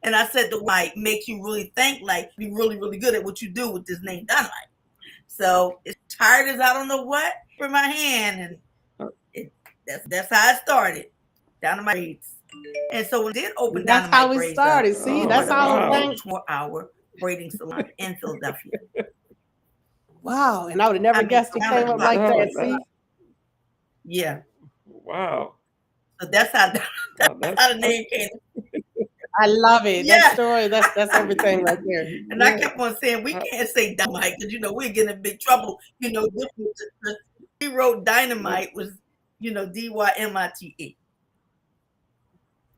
And I said, the might make you really think, like, be really, really good at what you do with this name, Dynamite. So as tired as I don't know what for my hand, and that's how it started, Dynamite Braids. And so we did open That's Dynamite how it Braids started. up. See, that's how it went. 24-hour braiding salon in Philadelphia. Wow, and I would have never guessed it came up like that. See? Yeah. Wow. So that's how the name came. I love it. Yeah. That story, that's everything right there. And I kept on saying, we can't say Dynamite because, we're getting in big trouble. He wrote Dynamite was, Dymite.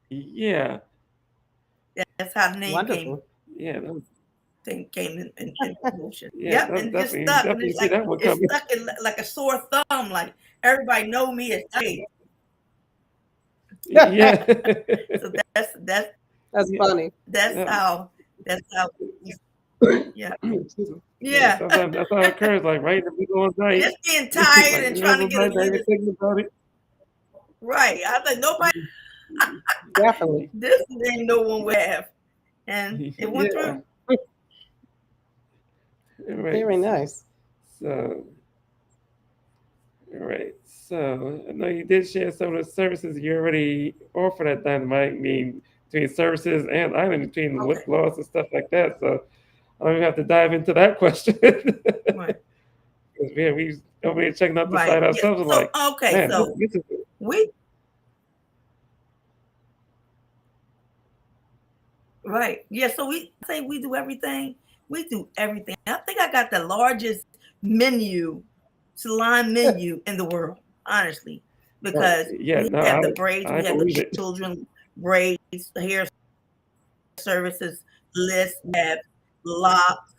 Yeah. That's how the name came. Yeah. Came in motion. Yeah, and just stuck. And it's stuck in like a sore thumb. Like everybody know me as Dynamite. Yeah. So that's funny. That's how. Yeah. Yeah. Sometimes that's how it occurs. Like right in the middle of the night. Just getting tired and trying to get it. Thinking about it. Right. I was like, nobody. Definitely. This thing no one would have, and it went through. Right. Very nice. So, all right. So I know you did share some of the services you already offered at Dynamite. I mean, between services and I mean between lip gloss and stuff like that. So I don't even have to dive into that question. Right. Yeah, we over here checking out the site ourselves. So, like, okay, so we. Right. Yeah. So we say we do everything. We do everything. I think I got the largest salon menu in the world, honestly, because we have the braids, we have the children braids, the hair services list, we have locks,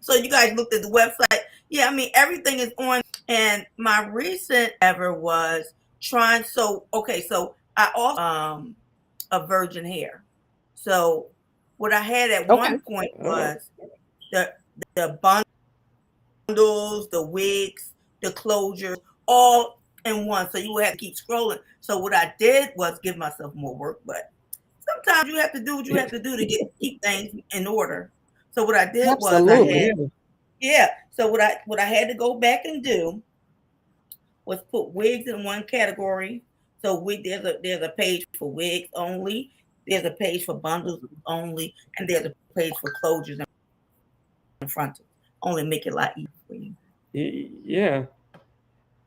so you guys looked at the website. Yeah, I mean, everything is on. And my recent ever was trying. So I also a virgin hair. So what I had at one point was the bundles, the wigs, the closures, all in one. So you would have to keep scrolling. So what I did was give myself more work, but sometimes you have to do what you have to do to keep things in order. So what I did was Absolutely. So what I had to go back and do was put wigs in one category. So there's a page for wigs only, there's a page for bundles only, and there's a page for closures and frontals. Only make it a lot easier for you. Yeah.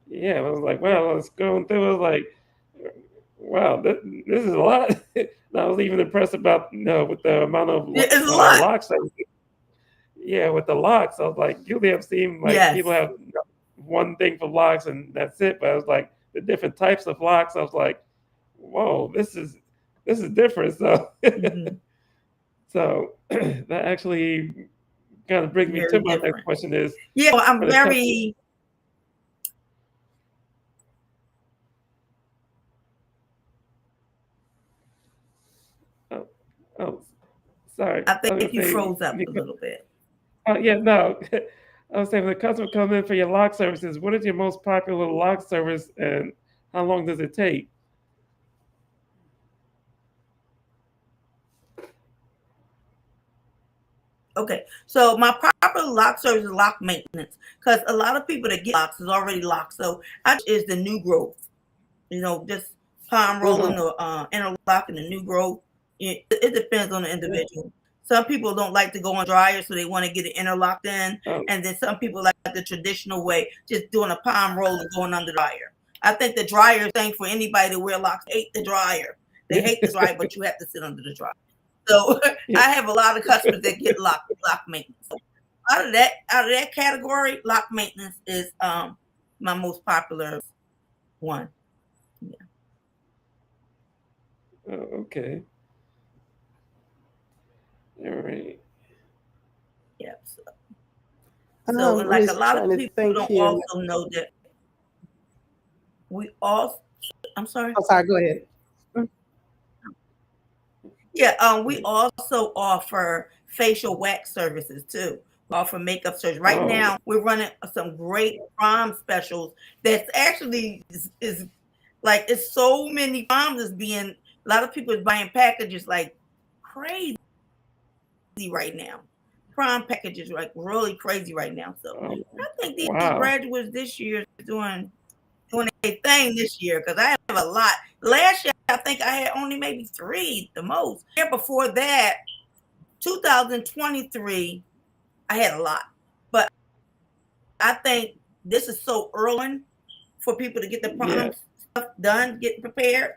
Yeah. I was like, well, I was going through. I was like, wow, this is a lot. And I was even impressed about with the amount of It's a lot. locks. Yeah, with the locks, I was like, usually I've seen like people Yes. have one thing for locks and that's it. But I was like, the different types of locks. I was like, whoa, this is different. So Mhm. so that actually kind of brings me to Very my next different. question is Yeah, well, I'm when it comes very oh, oh sorry. I I was think gonna you say froze up a little bit. oh yeah, no. I was saying when the customer comes in for your lock services, what is your most popular lock service and how long does it take? Okay, so my popular lock service is lock maintenance because a lot of people that get locks is already locked. So I is the new growth, just palm rolling or interlocking the new growth. It depends on the individual. Some people don't like to go on dryer, so they want to get it interlocked in, Oh, and then some people like the traditional way, just doing a palm roll and going under the dryer. I think the dryer thing for anybody to wear locks hate the dryer. They hate the dryer, but you have to sit under the dryer. So yeah. I have a lot of customers that get lock maintenance. So out of that category, lock maintenance is my most popular one. Yeah. Oh, okay. All right. Yeah. So and I'm like a just lot trying of to people think don't here. also know that we all I'm sorry. Oh, sorry, go ahead. Yeah, we also offer facial wax services too. We offer makeup surgery. Right Oh, now, we're running some great prom specials. That's actually is like it's so many proms is being. A lot of people is buying packages like crazy right now. Prom packages like really crazy right now. So oh, I think these wow. graduates this year is doing a thing this year because I have a lot. Last year, I think I had only maybe 3 the most. The year before that, 2023, I had a lot. But I think this is so early for people to get the Yeah, prom stuff done, getting prepared.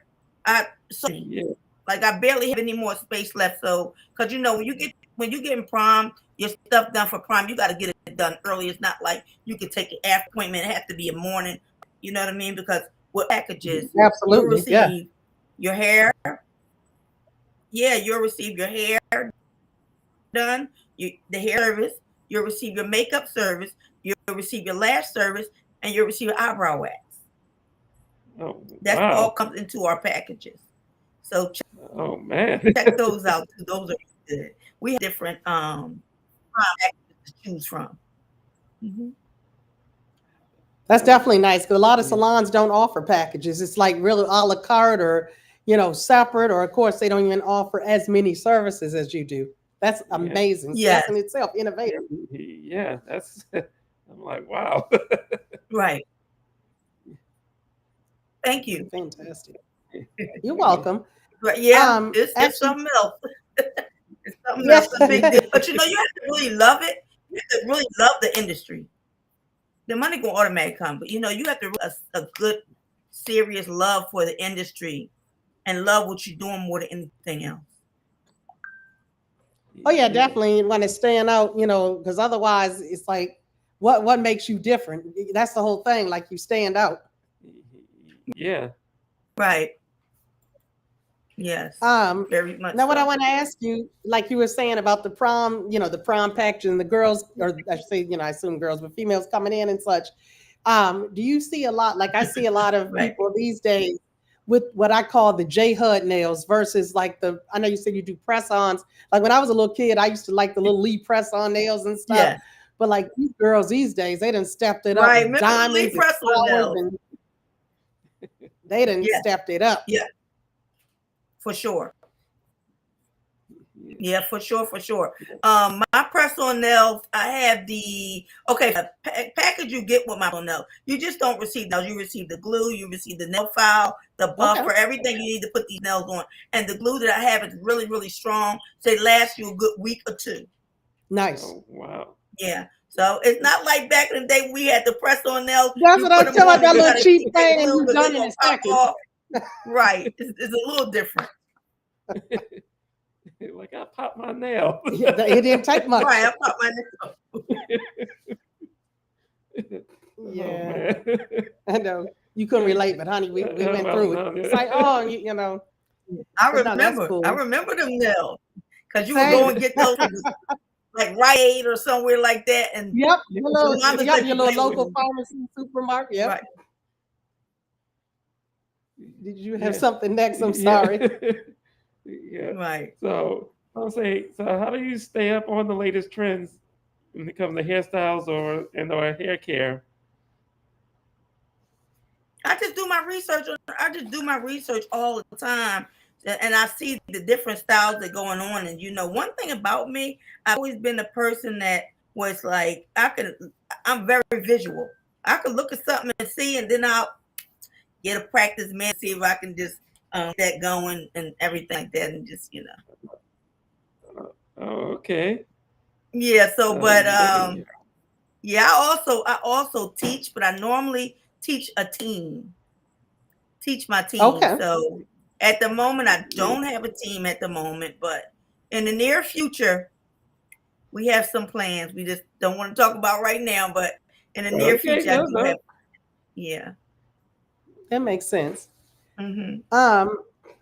yeah, Like I barely have any more space left. So, because when you get in prom, your stuff done for prom, you got to get it done early. It's not like you can take an after appointment. It has to be a morning. You know what I mean? Because with packages, you'll Absolutely. Yeah. receive your hair. Yeah, you'll receive your hair done, the hair service. You'll receive your makeup service. You'll receive your lash service, and you'll receive your eyebrow wax. oh, That's all wow. comes into our packages. So Oh, man. check those out too. Those are good. We have different packages to choose from. Mhm. That's definitely nice because a lot of salons don't offer packages. It's like really a la carte or, separate, or of course they don't even offer as many services as you do. That's Yeah, amazing. See, that's Yes, in itself innovative. yeah, that's, I'm like, wow. right. Thank you. Fantastic. You're welcome. But yeah, it's Actually, something else. It's something yeah. else, a big deal. But you have to really love it. You have to really love the industry. The money gonna automatically come, but you have to a good, serious love for the industry and love what you're doing more than anything else. Oh yeah, Yeah, definitely want to stand out, because otherwise it's like, what makes you different? That's the whole thing. Like you stand out. yeah, Right. Yes. Um, Very much Now what I so. want to ask you, like you were saying about the prom, the prom package and the girls, or I should say, I assume girls, but females coming in and such. Do you see a lot? Like I see a lot of Right. people these days with what I call the J HUD nails versus like I know you said you do press-ons. Like when I was a little kid, I used to like the little Lee press-on nails and stuff. Yes. But like these girls these days, they done stepped it up Right. with Remember the Lee diamonds and press on flowers, those? and they done Yeah. stepped it up. Yeah. For sure. Yeah, for sure, for sure. My press-on nails, I have the package you get with my nails. You just don't receive nails. You receive the glue, you receive the nail file, the buffer, everything you need to put these nails on. And the glue that I have is really, really strong. So it lasts you a good week or two. Nice. Oh, wow. Yeah. So it's not like back in the day we had to press on nails. That's what I'm telling that little cheap thing and you done in a second. Right. It's a little different. Like I popped my nail. Yeah, it didn't take much. Right, I popped my nail. Yeah. I know. You couldn't relate, but honey, we went through it. It's like, oh, you know. I remember. Cool. I remember them nails. Because you would go and get those like Rite Aid or somewhere like that. And your little local pharmacy, supermarket. Yep. Right. Did you have something next? I'm sorry. Yeah. Right. So I'll say, so how do you stay up on the latest trends when it comes to hairstyles or hair care? I just do my research. I just do my research all the time. And I see the different styles that are going on. And one thing about me, I've always been a person that was like, I'm very visual. I could look at something and see, and then I'll get a practice man, see if I can just get going and everything like that, and just Oh, okay. Yeah. So, but yeah, I also teach, but I normally teach a team. Teach my team. Okay. So at the moment, I don't have a team at the moment, but in the near future, we have some plans. We just don't want to talk about right now, but in the near future, I do have. Yeah. That makes sense. Mm-hmm.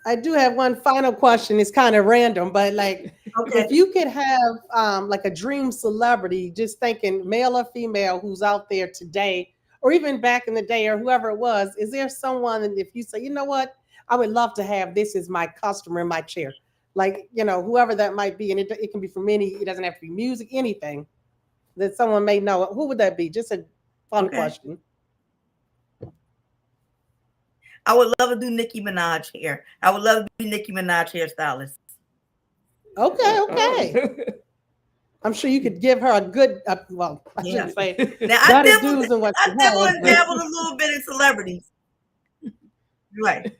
I do have one final question. It's kind of random, but if you could have like a dream celebrity, just thinking male or female who's out there today, or even back in the day, or whoever it was, is there someone that if you say, you know what, I would love to have this as my customer in my chair, whoever that might be, and it can be from it doesn't have to be music, anything that someone may know. Who would that be? Just a fun question. I would love to do Nicki Minaj hair. I would love to be Nicki Minaj hairstylist. Okay. I'm sure you could give her a good, I shouldn't say. Now, I dabbled and dabbled a little bit in celebrities. Right.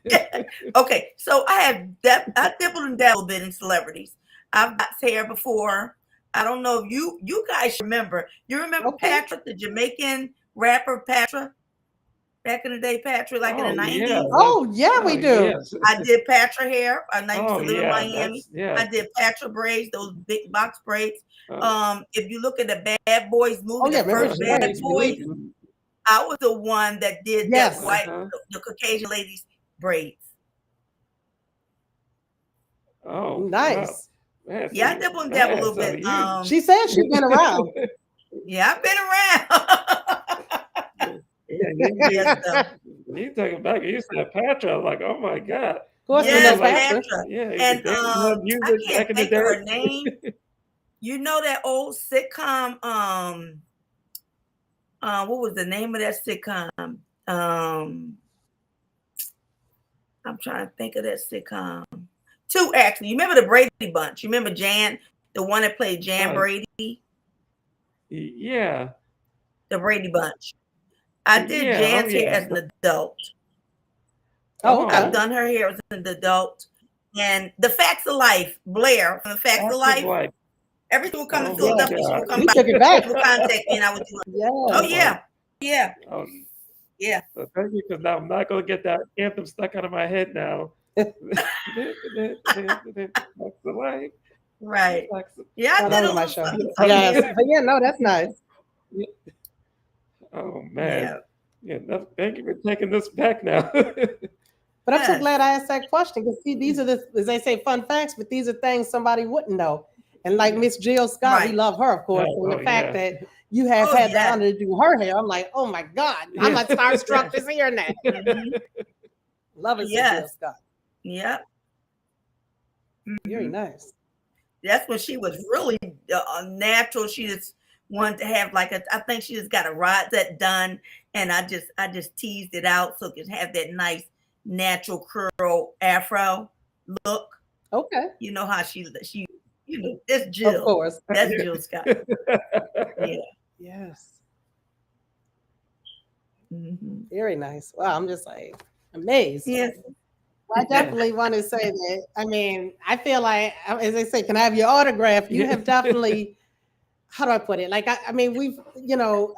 Okay. So I dabbled and dabbled a bit in celebrities. I've got hair before. I don't know if you guys remember. You remember Patra, the Jamaican rapper Patra? Back in the day, Patra, like in the 90s. Yeah. Oh, yeah, we do. Yes. I did Patra hair. I used to live in Miami. I did Patra braids, those big box braids. If you look at the Bad Boys movie, the first Bad Boys, I was the one that did that white, the Caucasian ladies' braids. Oh, nice. Wow. Yeah, I dabble and dabble a little bit. She said she's been around. Yeah, I've been around. You talking back? You said Patra. I was like, oh my god. Of course, Patra. Yeah, and I can't think of her name. You know that old sitcom? What was the name of that sitcom? I'm trying to think of that sitcom. Two, actually. You remember the Brady Bunch? You remember Jan, the one that played Jan Brady? Yeah. The Brady Bunch. I did Jan's hair as an adult. I've done her hair as an adult. And the Facts of Life, Blair from the Facts of Life. Everything will come to Philadelphia. She will come back. Took it back. She will contact me and I would do it. Oh, yeah. Yeah. Yeah. So thank you, because now I'm not going to get that anthem stuck out of my head now. That's the life. Right. Yeah, I did my show. Yes. But yeah, no, that's nice. Oh man. Yeah. No, thank you for taking this back now. But I'm so glad I asked that question, because these are as they say, fun facts, but these are things somebody wouldn't know. And like Miss Jill Scott, we love her, of course. And the fact that you have had the honor to do her hair, I'm like, oh my God, I'm like starstruck just hearing that. Love it, Jill Scott. Yeah. Very nice. That's when she was really natural. She just wanted to have I think she just got a rod set done, and I just teased it out so it could have that nice natural curl afro look. Okay. You know how she It's Jill. Of course. That's Jill Scott. Yeah. Yes. Mhm. Very nice. Wow, I'm just like amazed. Yes. Well, I definitely want to say that. I mean, I feel like, as they say, can I have your autograph? You have definitely, how do I put it? Like, I mean, we've,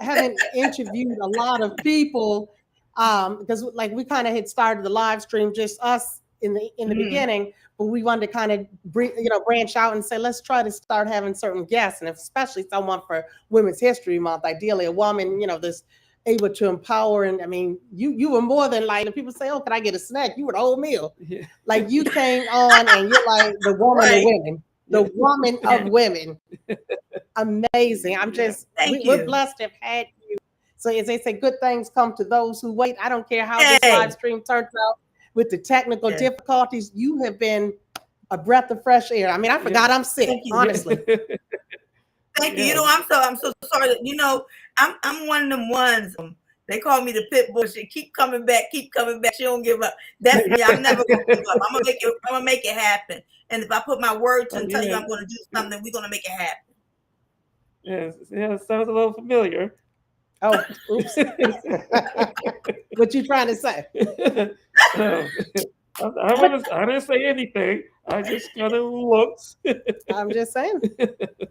haven't interviewed a lot of people because like we kind of had started the live stream, just us in the Mhm. beginning, but we wanted to kind of branch out and say, let's try to start having certain guests, and especially someone for Women's History Month, ideally a woman, that's able to empower. And I mean, you were more than like, people say, oh, can I get a snack? You were the whole meal. Yeah. Like you came on and you're like the woman Right. of women, the woman of women. Amazing. I'm just, Thank we're you. blessed to have had you. So as they say, good things come to those who wait. I don't care how this Hey. live stream turns out with the technical Yes. difficulties. You have been a breath of fresh air. I mean, I forgot I'm sick, Thank you. honestly. Thank you. Yeah. I'm so sorry. I'm one of them ones. They call me the pit bull. She keep coming back. She don't give up. That's me. I'm never gonna give up. I'm gonna make it happen. And if I put my word to and tell you I'm gonna do something, we're gonna make it happen. Yes, yeah, it sounds a little familiar. Oh, oops. What you trying to say? I didn't say anything. I just kind of looked. I'm just saying.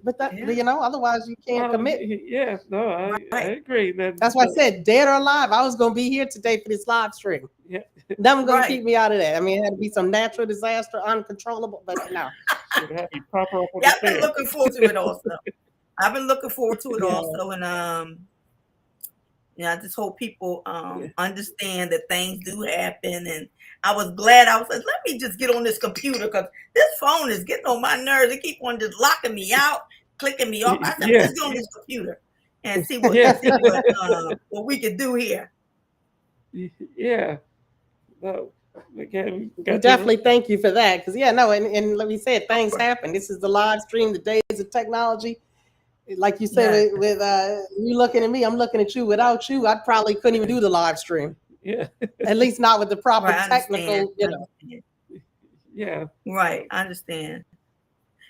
But that, otherwise you can't commit. Yeah, no, I agree. That's why I said, dead or alive, I was going to be here today for this live stream. Yeah. Nothing going to keep me out of that. I mean, it had to be some natural disaster, uncontrollable, but no. Should have you pop up on I've been looking forward to it also. And I just hope people understand that things do happen. And I was glad. I was like, let me just get on this computer because this phone is getting on my nerves. They keep on just locking me out, clicking me off. I said, let's get on this computer and see what we can do here. Yeah. No. Again, we definitely thank you for that. Because and let me say it, things happen. This is the live stream, the days of technology. Like you said, with you looking at me, I'm looking at you. Without you, I probably couldn't even do the live stream. Yeah. At least not with the proper technical, Yeah. Right. I understand.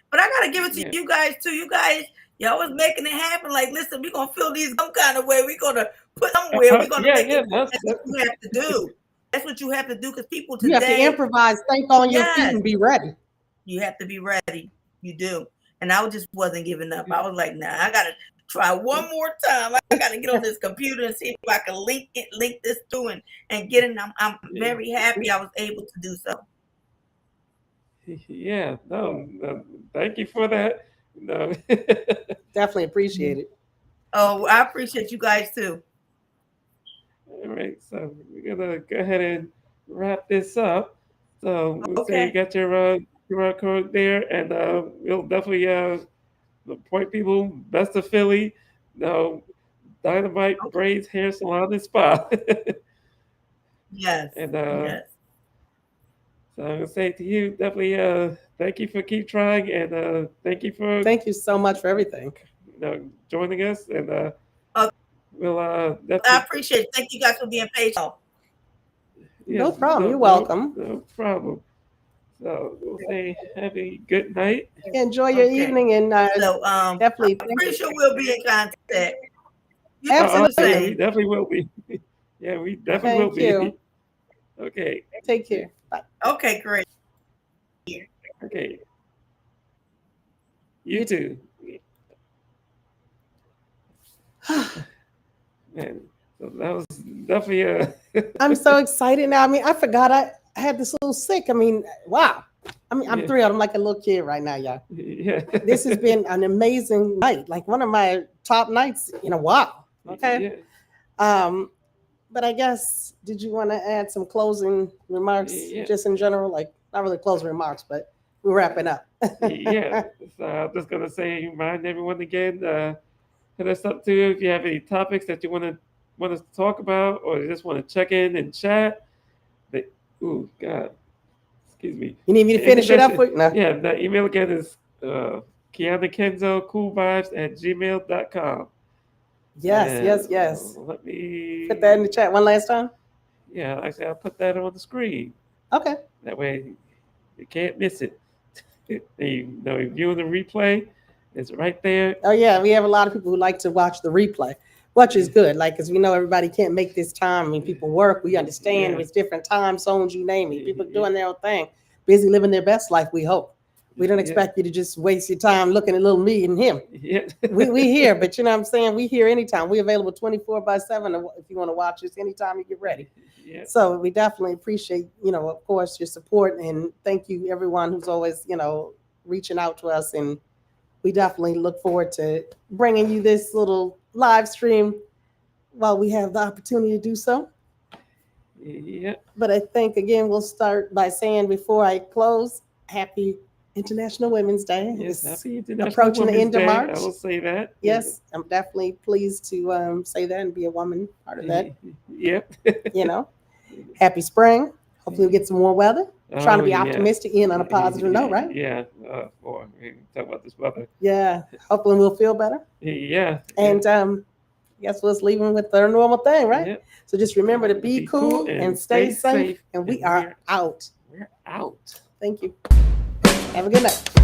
But I gotta give it to you guys too. You guys, y'all was making it happen. Like, listen, we're gonna fill these some kind of way. We're gonna put somewhere. We're gonna make it. That's what you have to do. That's what you have to do because people today. You have to improvise, think on your feet, and be ready. You have to be ready. You do. And I just wasn't giving up. I was like, nah, I gotta try one more time. I gotta get on this computer and see if I can link this through and get it. I'm very happy I was able to do so. Yeah, no, thank you for that. No. Definitely appreciate it. Oh, I appreciate you guys too. All right, so we're gonna go ahead and wrap this up. So we'll say you got your QR code there, and we'll definitely point people best of Philly. Dynamite Braids Hair Salon and Spa. Yes. And yes. So I'm gonna say to you, definitely thank you for keep trying, and thank you so much for everything. Joining us, and we'll definitely. I appreciate it. Thank you guys for being patient. Yes, no problem. You're welcome. No problem. So we'll say have a good night. Enjoy your evening, and definitely. I'm pretty sure we'll be in contact. Absolutely. Yeah, we definitely will be. Yeah, we definitely will be. You. Okay. Take care. Bye. Okay, great. Okay. You too. Man, so that was definitely I'm so excited now. I mean, I forgot I had this little sick. I mean, wow. I mean, I'm thrilled. I'm like a little kid right now, y'all. Yeah. This has been an amazing night, like one of my top nights in a while. Okay. Yeah. But I guess, did you want to add some closing remarks, just in general? Like, not really closing remarks, but we're wrapping up. Yeah. So I'm just gonna say, remind everyone again, hit us up too if you have any topics that you want us to talk about, or you just want to check in and chat. But, oh God, excuse me. You need me to finish it up with? No. Yeah, the email again is Kiana Kenzo koolvybez@gmail.com. Yes. Let me put that in the chat one last time. Yeah, actually, I'll put that on the screen. Okay. That way you can't miss it. The view of the replay is right there. Oh yeah, we have a lot of people who like to watch the replay, which is good. Like, because we know everybody can't make this time. I mean, people work. We understand Yeah. it's different time zones. You name it. People doing their own thing, busy living their best life. We hope. We don't expect you to just waste your time looking at little me and him. Yeah. We here, but you know what I'm saying? We here anytime. We available 24/7 if you want to watch us anytime you get ready. Yeah. So we definitely appreciate, of course, your support, and thank you everyone who's always, reaching out to us. And we definitely look forward to bringing you this little live stream while we have the opportunity to do so. Yeah. But I think again, we'll start by saying before I close, happy International Women's Day. Yes, It's happy International approaching the Women's end of Day. March. I will say that. Yes, I'm definitely pleased to say that and be a woman part of that. Yep. Happy spring. Hopefully we get some more weather. Trying to be Oh, yeah. optimistic and on a positive note, right? Yeah. Boy, we can talk about this weather. Yeah. Hopefully we'll feel better. Yeah. And guess we'll leaving with their normal thing, right? Yeah. So just remember to be cool and stay safe. And we are out. We're out. Thank you. Have a good night.